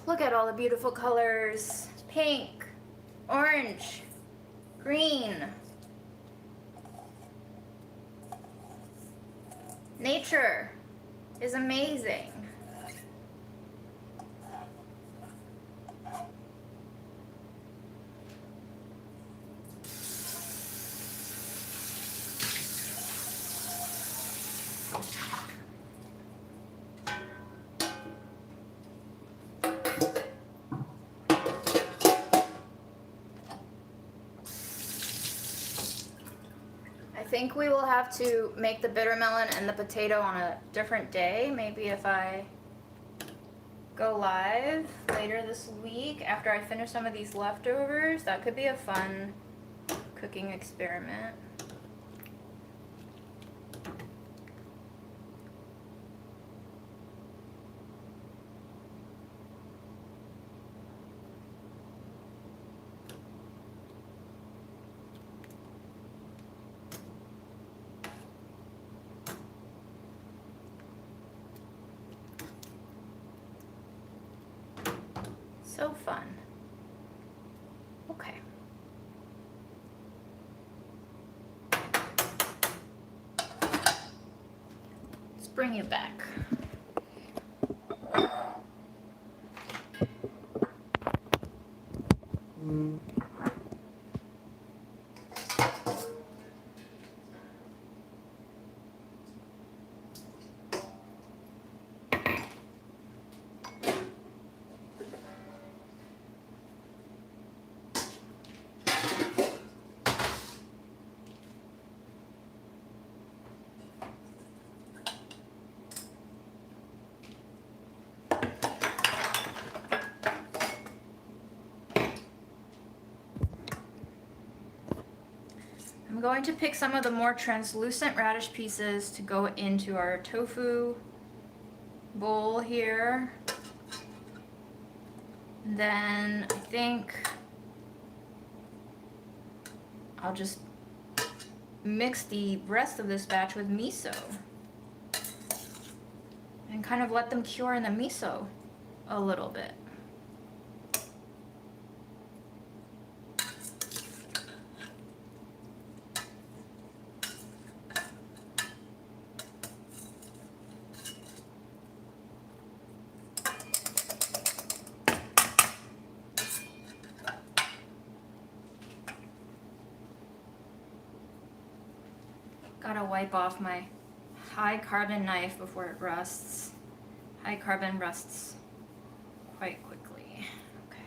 S1: Look at all the beautiful colors. Pink, orange, green. Nature is amazing. I think we will have to make the bitter melon and the potato on a different day. Maybe if I go live later this week after I finish some of these leftovers, that could be a fun cooking experiment. So fun. Okay. Let's bring you back. I'm going to pick some of the more translucent radish pieces to go into our tofu bowl here. And then I think I'll just mix the rest of this batch with miso and kind of let them cure in the miso a little bit. Gotta wipe off my high carbon knife before it rusts. High carbon rusts quite quickly. Okay.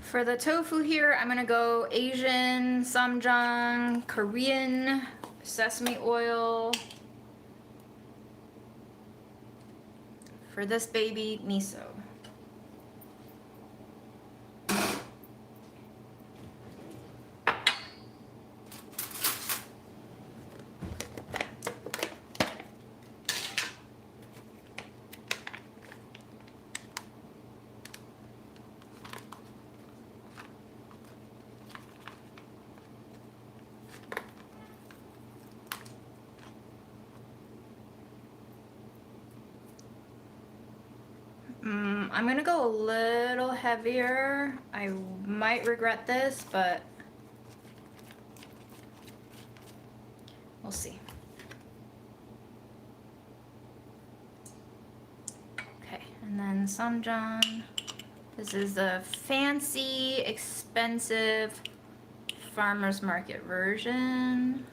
S1: For the tofu here, I'm gonna go Asian, Samjang, Korean, sesame oil. For this baby, miso. I'm gonna go a little heavier. I might regret this, but we'll see. Okay, and then Samjang. This is the fancy, expensive farmer's market version.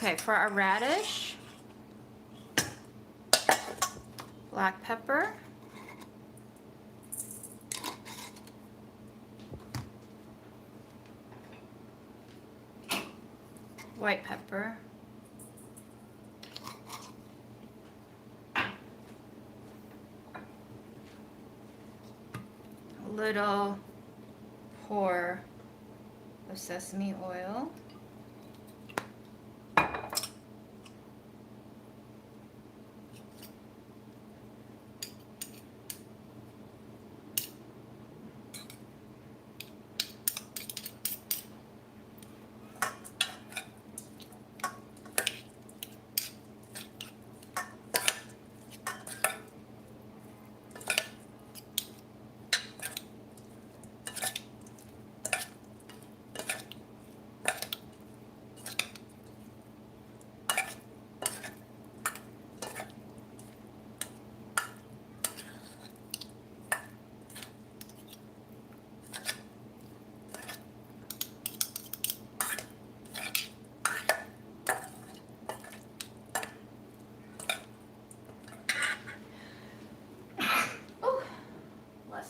S1: Okay, for our radish, black pepper, white pepper, a little pour of sesame oil,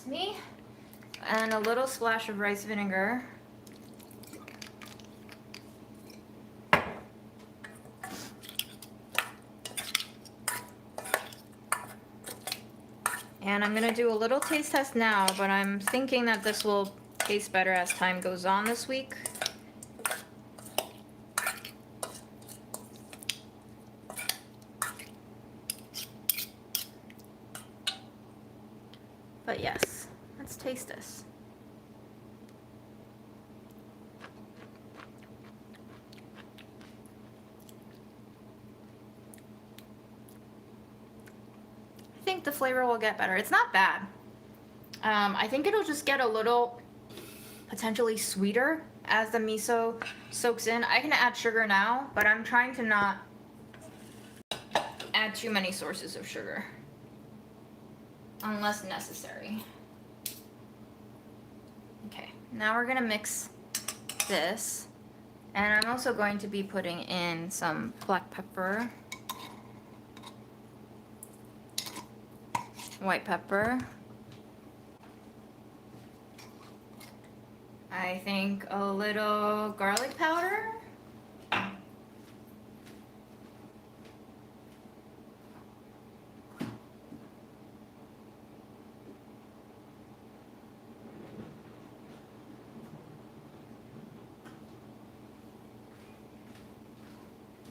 S1: me, and a little splash of rice vinegar. And I'm gonna do a little taste test now, but I'm thinking that this will taste better as time goes on this week. But yes, let's taste this. I think the flavor will get better. It's not bad. I think it'll just get a little potentially sweeter as the miso soaks in. I can add sugar now, but I'm trying to not add too many sources of sugar unless necessary. Okay, now we're gonna mix this, and I'm also going to be putting in some black pepper, white pepper, I think a little garlic powder,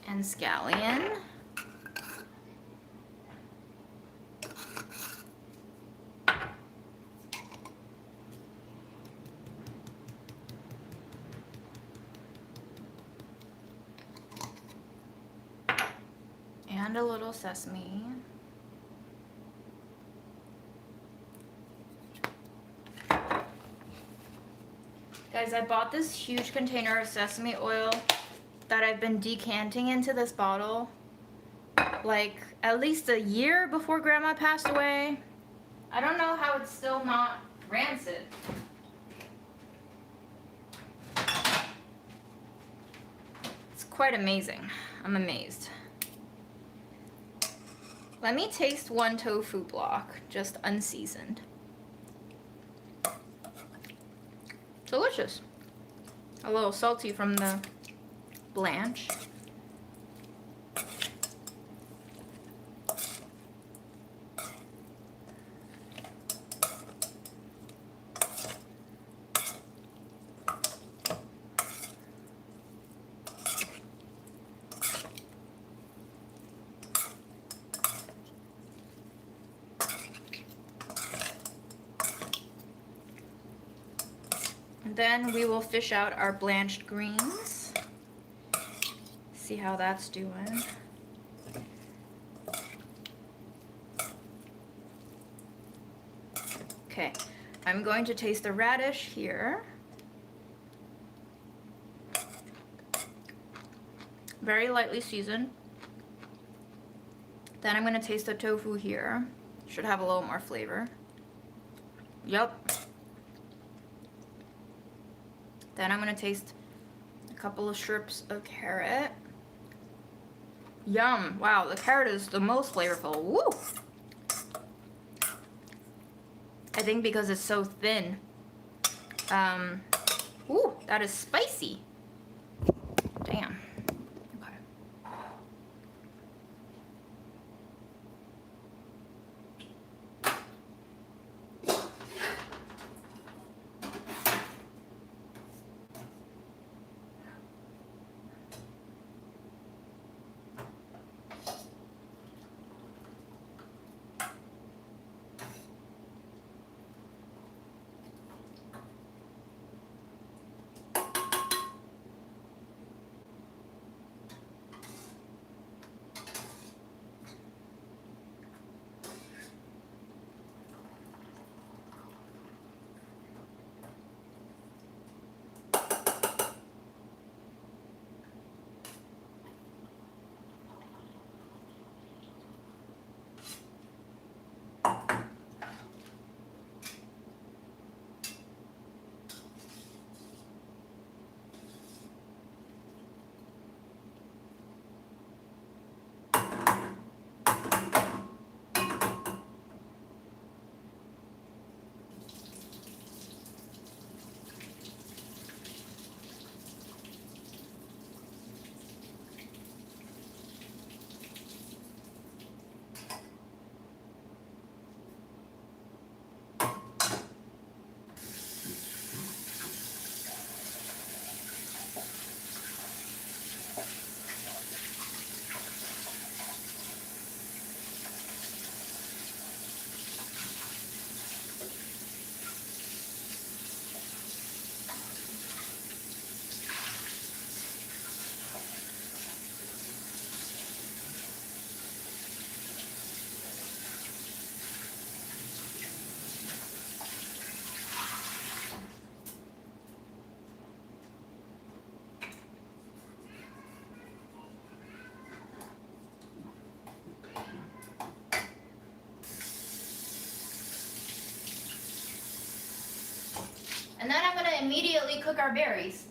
S1: and scallion. And a little sesame. Guys, I bought this huge container of sesame oil that I've been decanting into this bottle like at least a year before Grandma passed away. I don't know how it's still not rancid. It's quite amazing. I'm amazed. Let me taste one tofu block, just unseasoned. Delicious. A little salty from the blanch. Then we will fish out our blanched greens. See how that's doing. Okay, I'm going to taste the radish here. Very lightly seasoned. Then I'm going to taste the tofu here. Should have a little more flavor. Yup. Then I'm going to taste a couple of strips of carrot. Yum. Wow, the carrot is the most flavorful. Woo! I think because it's so thin. Ooh, that is spicy. Damn. Okay. And then I'm gonna immediately cook our berries,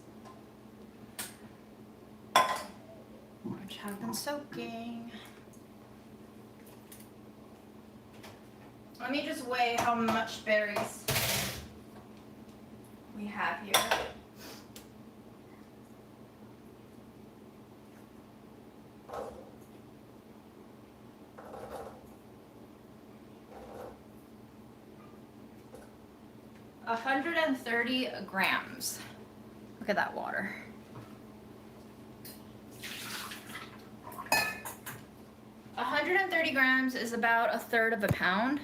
S1: which have been soaking. Let me just weigh how much berries we have here. A 130 grams. Look at that water. A 130 grams is about a third of a pound.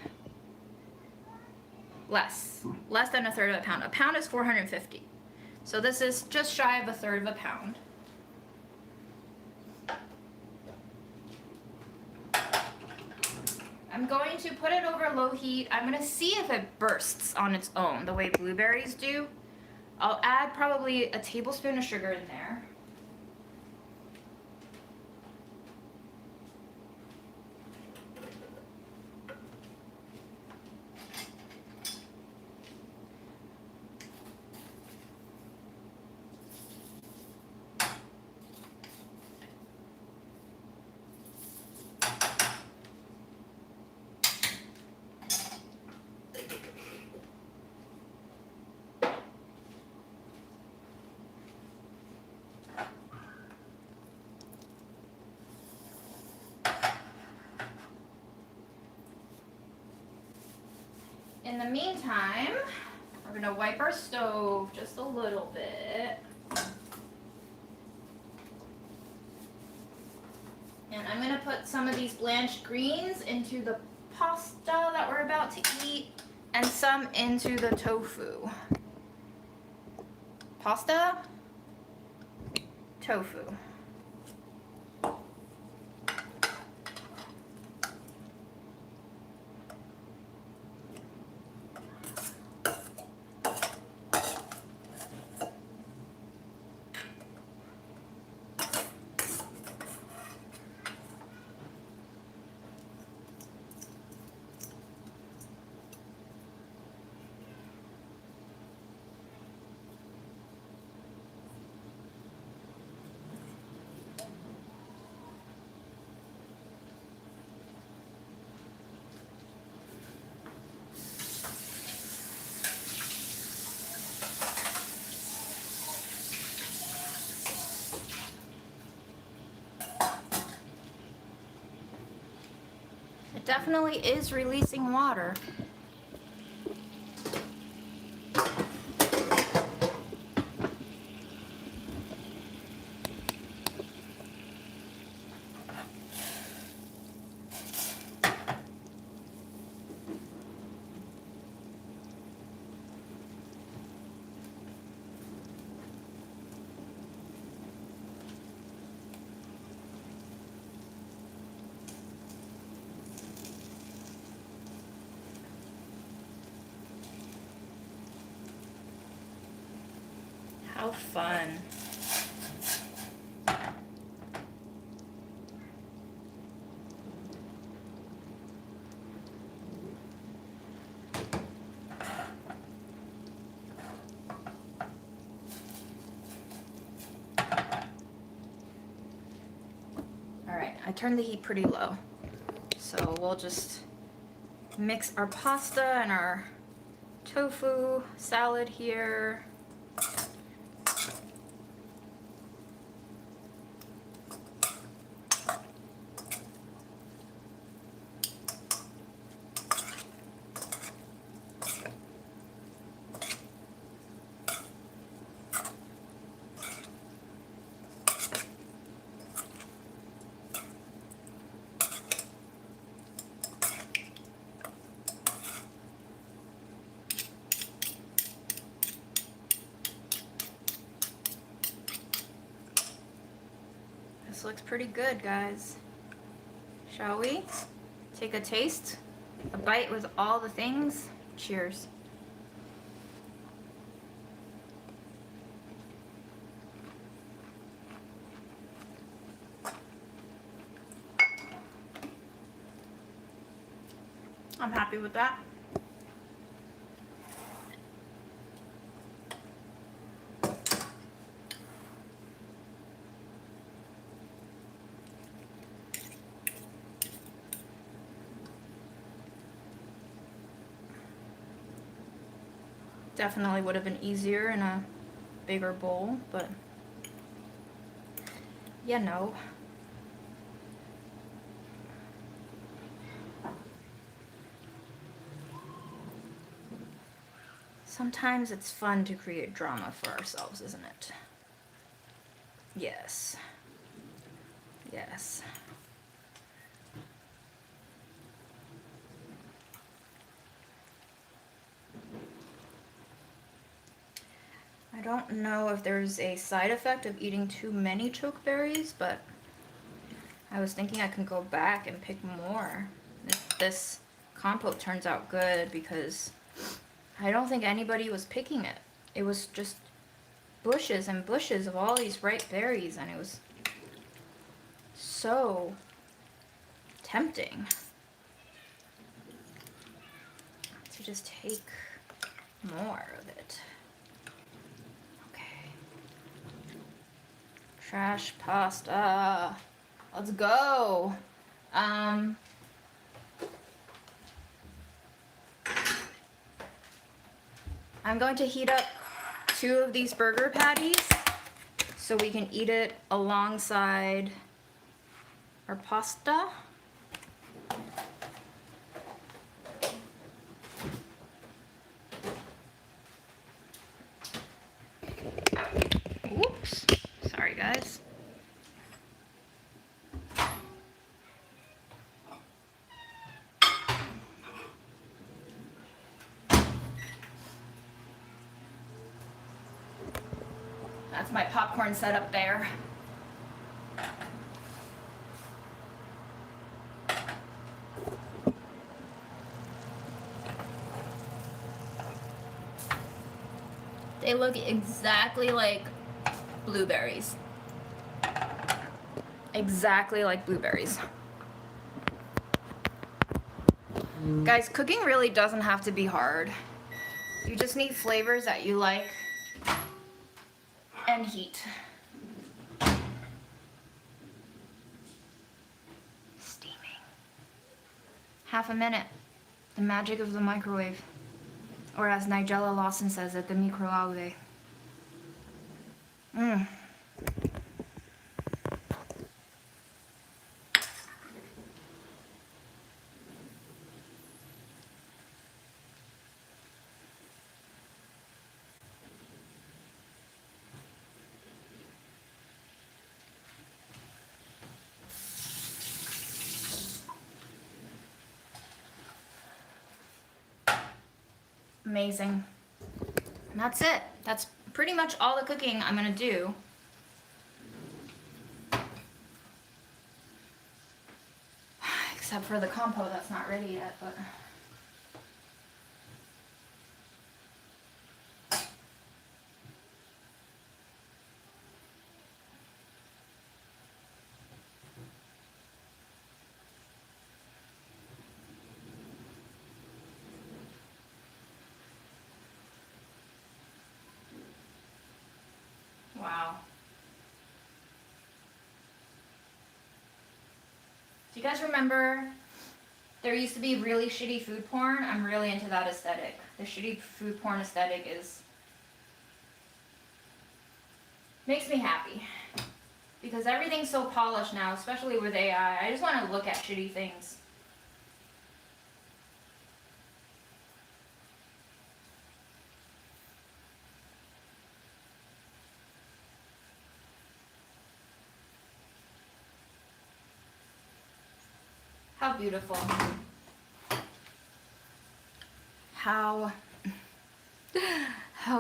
S1: Less than a third of a pound. A pound is 450. So this is just shy of a third of a pound. I'm going to put it over low heat. I'm gonna see if it bursts on its own, the way blueberries do. I'll add probably a tablespoon of sugar in there. In the meantime, we're gonna wipe our stove just a little bit. And I'm gonna put some of these blanched greens into the pasta that we're about to eat, and some into the tofu. Pasta, tofu. definitely is releasing water. How fun. Alright, I turned the heat pretty low. So we'll just mix our pasta and our tofu salad here. This looks pretty good, guys. Shall we take a taste? A bite with all the things? Cheers. I'm happy with that. Definitely would have been easier in a bigger bowl, but you know. Sometimes it's fun to create drama for ourselves, isn't it? Yes. Yes. I don't know if there's a side effect of eating too many chokeberries, but I was thinking I can go back and pick more if this compote turns out good, because I don't think anybody was picking it. It was just bushes and bushes of all these ripe berries, and it was so tempting to just take more of it. Okay. Trash pasta. Let's go. I'm going to heat up 2 of these burger patties so we can eat it alongside our pasta. Oops. Sorry, guys. That's my popcorn setup there. They look exactly like blueberries. Exactly like blueberries. Guys, cooking really doesn't have to be hard. You just need flavors that you like and heat. Steaming. Half a minute. The magic of the microwave. Or as Nigella Lawson says it, the microwave. Amazing. And that's it. That's pretty much all the cooking I'm gonna do. Except for the compo that's not ready yet, but... Wow. Do you guys remember there used to be really shitty food porn? I'm really into that aesthetic. The shitty food porn aesthetic makes me happy. Because everything's so polished now, especially with AI. I just want to look at shitty things. How beautiful. How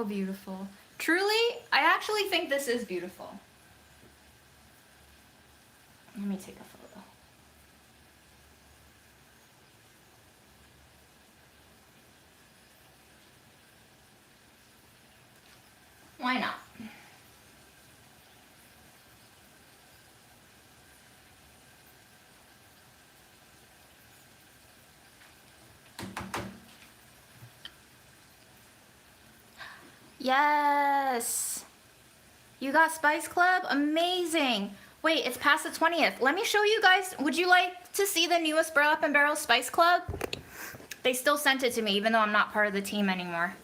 S1: beautiful. Truly, I actually think this is beautiful. Let me take a photo. Why not? Yes! You got Spice Club? Amazing! Wait, it's past the 20th. Let me show you guys. Would you like to see the newest Burl Up and Barrel Spice Club? They still sent it to me, even though I'm not part of the team anymore.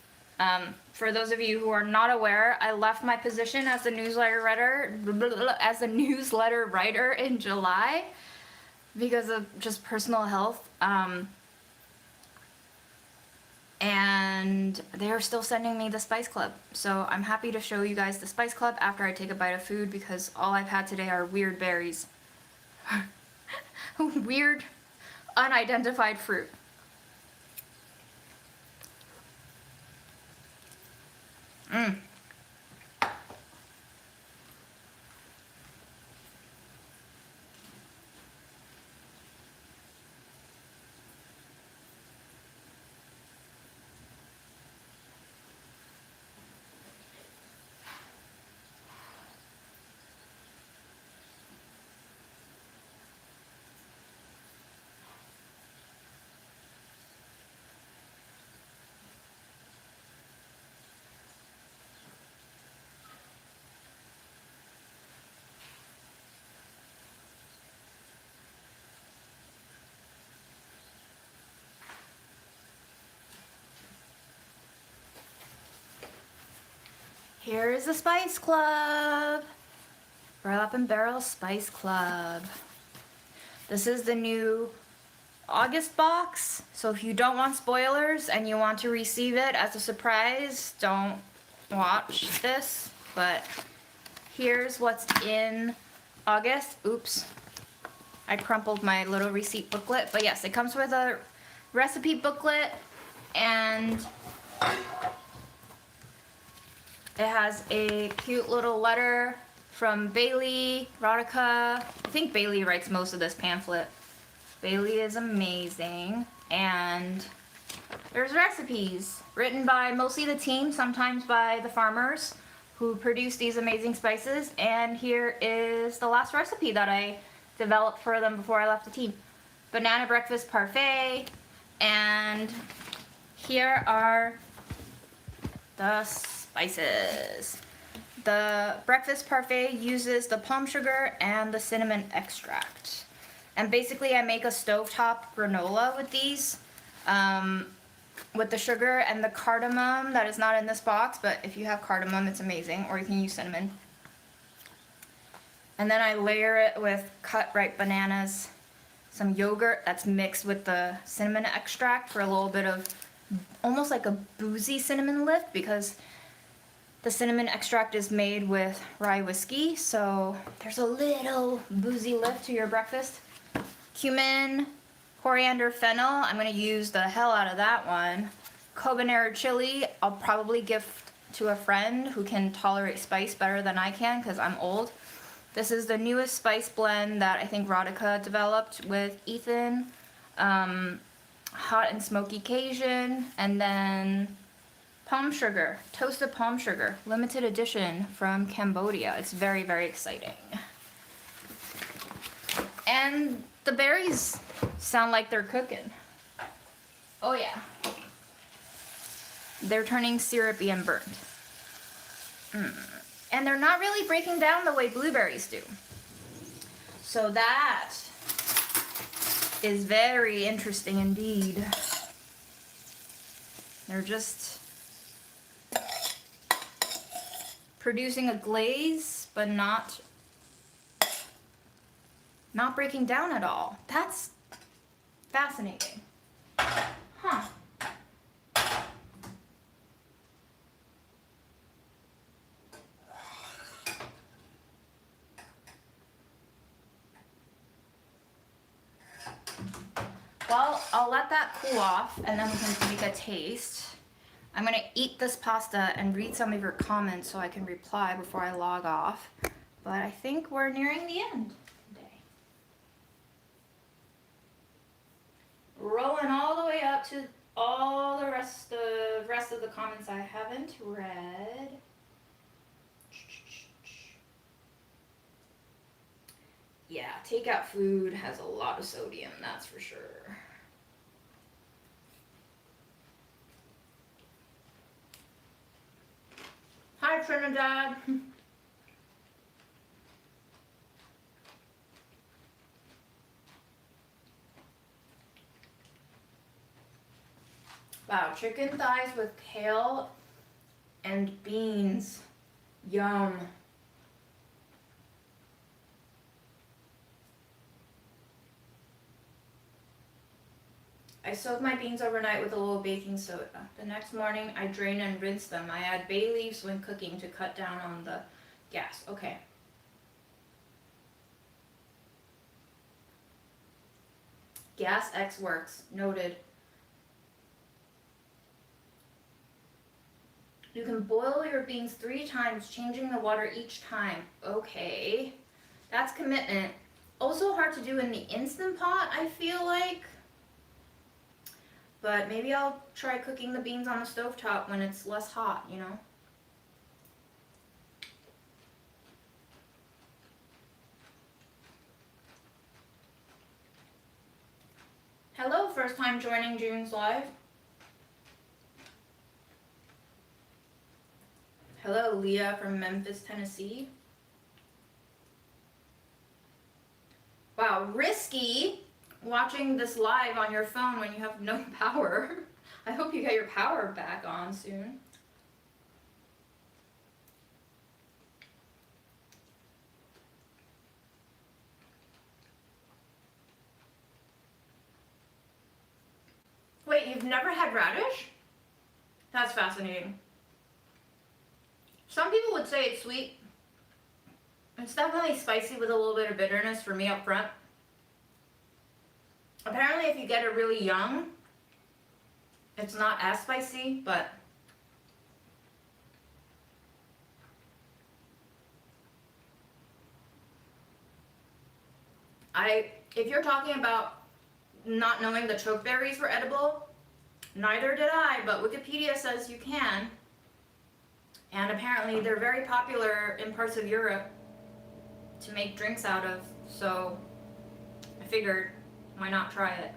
S1: For those of you who are not aware, I left my position as the newsletter writer in July because of just personal health. And they are still sending me the Spice Club. So I'm happy to show you guys the Spice Club after I take a bite of food because all I've had today are weird berries. Weird, unidentified fruit. Mmm. Here is the Spice Club. Burl Up and Barrel Spice Club. This is the new August box. So if you don't want spoilers and you want to receive it as a surprise, don't watch this. But here's what's in August. Oops. I crumpled my little receipt booklet. But yes, it comes with a recipe booklet and it has a cute little letter from Bailey, Rodica. I think Bailey writes most of this pamphlet. Bailey is amazing. And there's recipes written by mostly the team, sometimes by the farmers who produce these amazing spices. And here is the last recipe that I developed for them before I left the team. Banana breakfast parfait. And here are the spices. The breakfast parfait uses the palm sugar and the cinnamon extract. And basically I make a stovetop granola with these, with the sugar and the cardamom that is not in this box, but if you have cardamom, it's amazing, or you can use cinnamon. And then I layer it with cut ripe bananas, some yogurt that's mixed with the cinnamon extract for a little bit of almost like a boozy cinnamon lift, because the cinnamon extract is made with rye whiskey, so there's a little boozy lift to your breakfast. Cumin, coriander, fennel. I'm going to use the hell out of that one. Habanero chili, I'll probably gift to a friend who can tolerate spice better than I can because I'm old. This is the newest spice blend that I think Rodica developed with Ethan. Hot and smoky Cajun, and then palm sugar, toasted palm sugar, limited edition from Cambodia. It's very, very exciting. And the berries sound like they're cooking. Oh yeah. They're turning syrupy and burnt. And they're not really breaking down the way blueberries do. So that is very interesting indeed. They're just producing a glaze, but not breaking down at all. That's fascinating. Huh. Well, I'll let that cool off and then we can take a taste. I'm gonna eat this pasta and read some of your comments so I can reply before I log off. But I think we're nearing the end today. Rolling all the way up to all the rest of the comments I haven't read. Yeah, takeout food has a lot of sodium, that's for sure. Hi, Trinidad. Wow, chicken thighs with kale and beans. Yum. I soak my beans overnight with a little baking soda. The next morning, I drain and rinse them. I add bay leaves when cooking to cut down on the gas. Okay. Gas X works. Noted. You can boil your beans 3 times, changing the water each time. Okay. That's commitment. Also hard to do in the Instant Pot, I feel like. But maybe I'll try cooking the beans on the stovetop when it's less hot, you know? Hello, first time joining June's live. Hello, Leah from Memphis, Tennessee. Wow, risky watching this live on your phone when you have no power. I hope you get your power back on soon. Wait, you've never had radish? That's fascinating. Some people would say it's sweet. It's definitely spicy with a little bit of bitterness for me up front. Apparently if you get it really young, it's not as spicy, but if you're talking about not knowing the chokeberries were edible, neither did I, but Wikipedia says you can. And apparently they're very popular in parts of Europe to make drinks out of, so I figured, why not try it?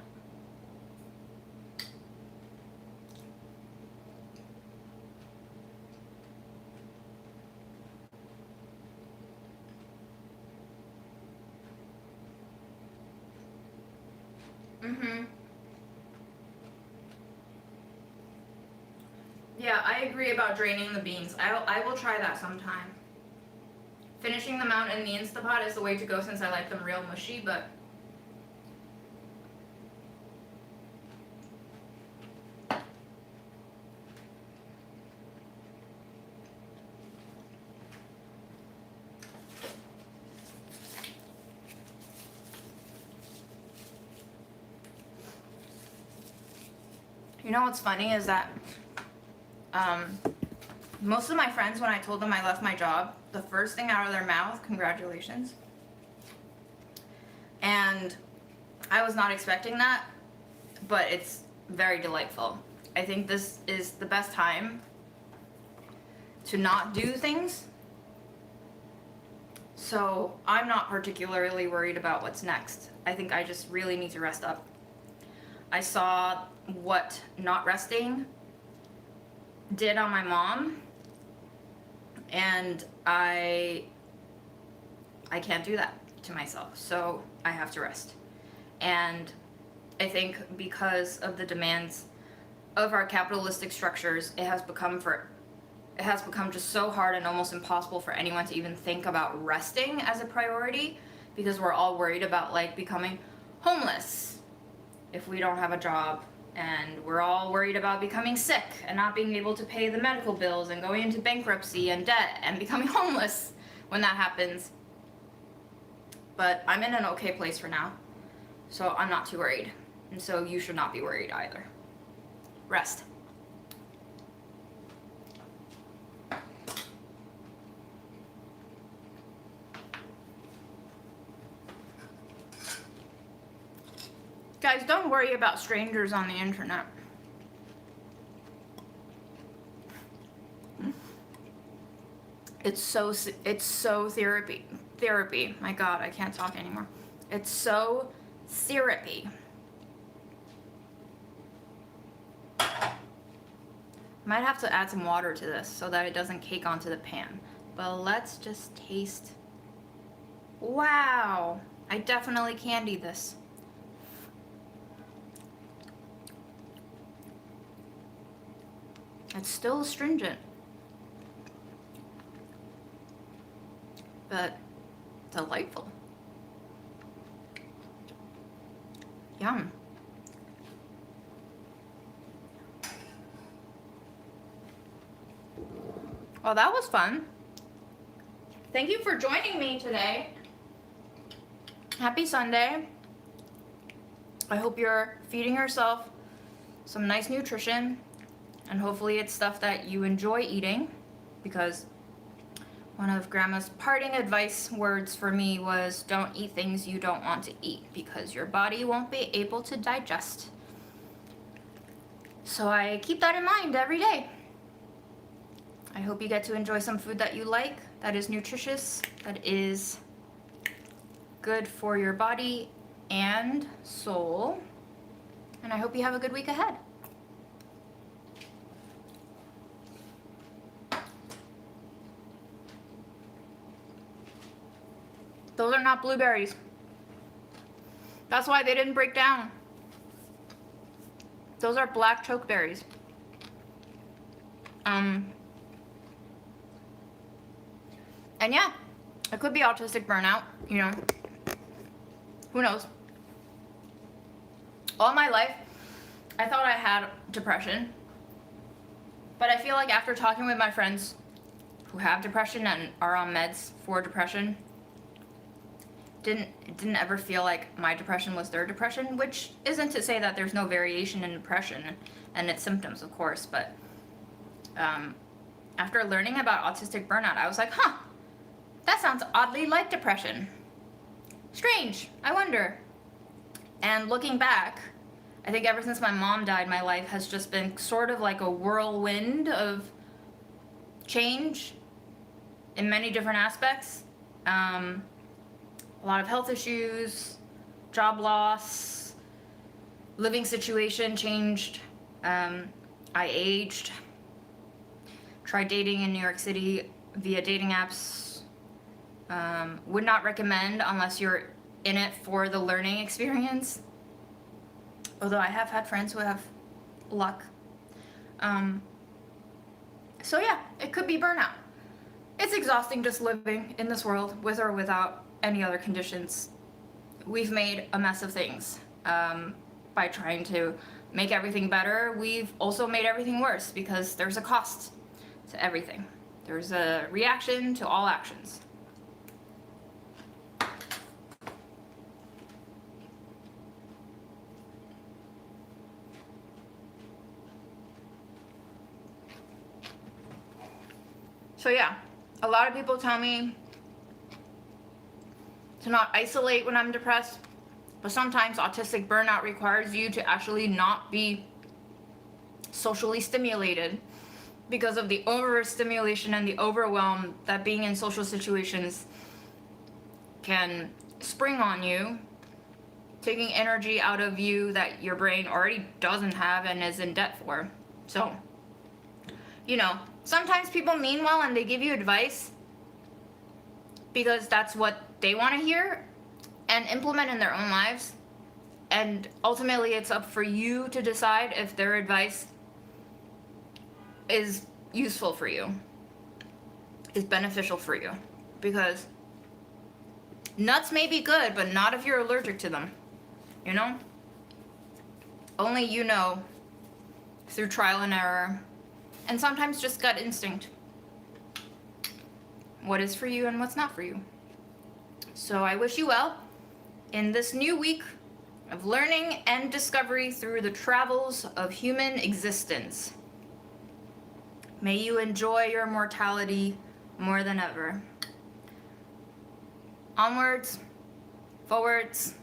S1: Yeah, I agree about draining the beans. I will try that sometime. Finishing them out in the Instapot is the way to go since I like them real mushy, but You know what's funny is that most of my friends, when I told them I left my job, the first thing out of their mouth, congratulations. And I was not expecting that, but it's very delightful. I think this is the best time to not do things. So I'm not particularly worried about what's next. I think I just really need to rest up. I saw what not resting did on my mom, and I can't do that to myself, so I have to rest. And I think because of the demands of our capitalistic structures, it has become just so hard and almost impossible for anyone to even think about resting as a priority, because we're all worried about like becoming homeless if we don't have a job, and we're all worried about becoming sick and not being able to pay the medical bills and going into bankruptcy and debt and becoming homeless when that happens. But I'm in an okay place for now, so I'm not too worried, and so you should not be worried either. Rest. Guys, don't worry about strangers on the internet. It's so therapy. My God, I can't talk anymore. It's so syrupy. Might have to add some water to this so that it doesn't cake onto the pan. But let's just taste. Wow, I definitely candied this. It's still astringent, but delightful. Yum. Well, that was fun. Thank you for joining me today. Happy Sunday. I hope you're feeding yourself some nice nutrition, and hopefully it's stuff that you enjoy eating, because one of Grandma's parting advice words for me was, don't eat things you don't want to eat because your body won't be able to digest. So I keep that in mind every day. I hope you get to enjoy some food that you like, that is nutritious, that is good for your body and soul. And I hope you have a good week ahead. Those are not blueberries. That's why they didn't break down. Those are black chokeberries. And yeah, it could be autistic burnout, you know. Who knows? All my life, I thought I had depression. But I feel like after talking with my friends who have depression and are on meds for depression, it didn't ever feel like my depression was their depression, which isn't to say that there's no variation in depression and its symptoms, of course, but after learning about autistic burnout, I was like, huh, that sounds oddly like depression. Strange, I wonder. And looking back, I think ever since my mom died, my life has just been sort of like a whirlwind of change in many different aspects. A lot of health issues, job loss, living situation changed. I aged, tried dating in New York City via dating apps. Would not recommend unless you're in it for the learning experience. Although I have had friends who have luck. So yeah, it could be burnout. It's exhausting just living in this world with or without any other conditions. We've made a mess of things. By trying to make everything better, we've also made everything worse because there's a cost to everything. There's a reaction to all actions. So yeah, a lot of people tell me to not isolate when I'm depressed, but sometimes autistic burnout requires you to actually not be socially stimulated because of the overstimulation and the overwhelm that being in social situations can spring on you, taking energy out of you that your brain already doesn't have and is in debt for. So, you know, sometimes people mean well and they give you advice because that's what they want to hear and implement in their own lives. And ultimately, it's up for you to decide if their advice is useful for you, is beneficial for you. Because nuts may be good, but not if you're allergic to them. You know? Only you know through trial and error, and sometimes just gut instinct, what is for you and what's not for you. So I wish you well in this new week of learning and discovery through the travels of human existence. May you enjoy your mortality more than ever. Onwards, forwards,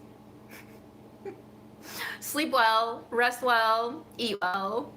S1: sleep well, rest well, eat well.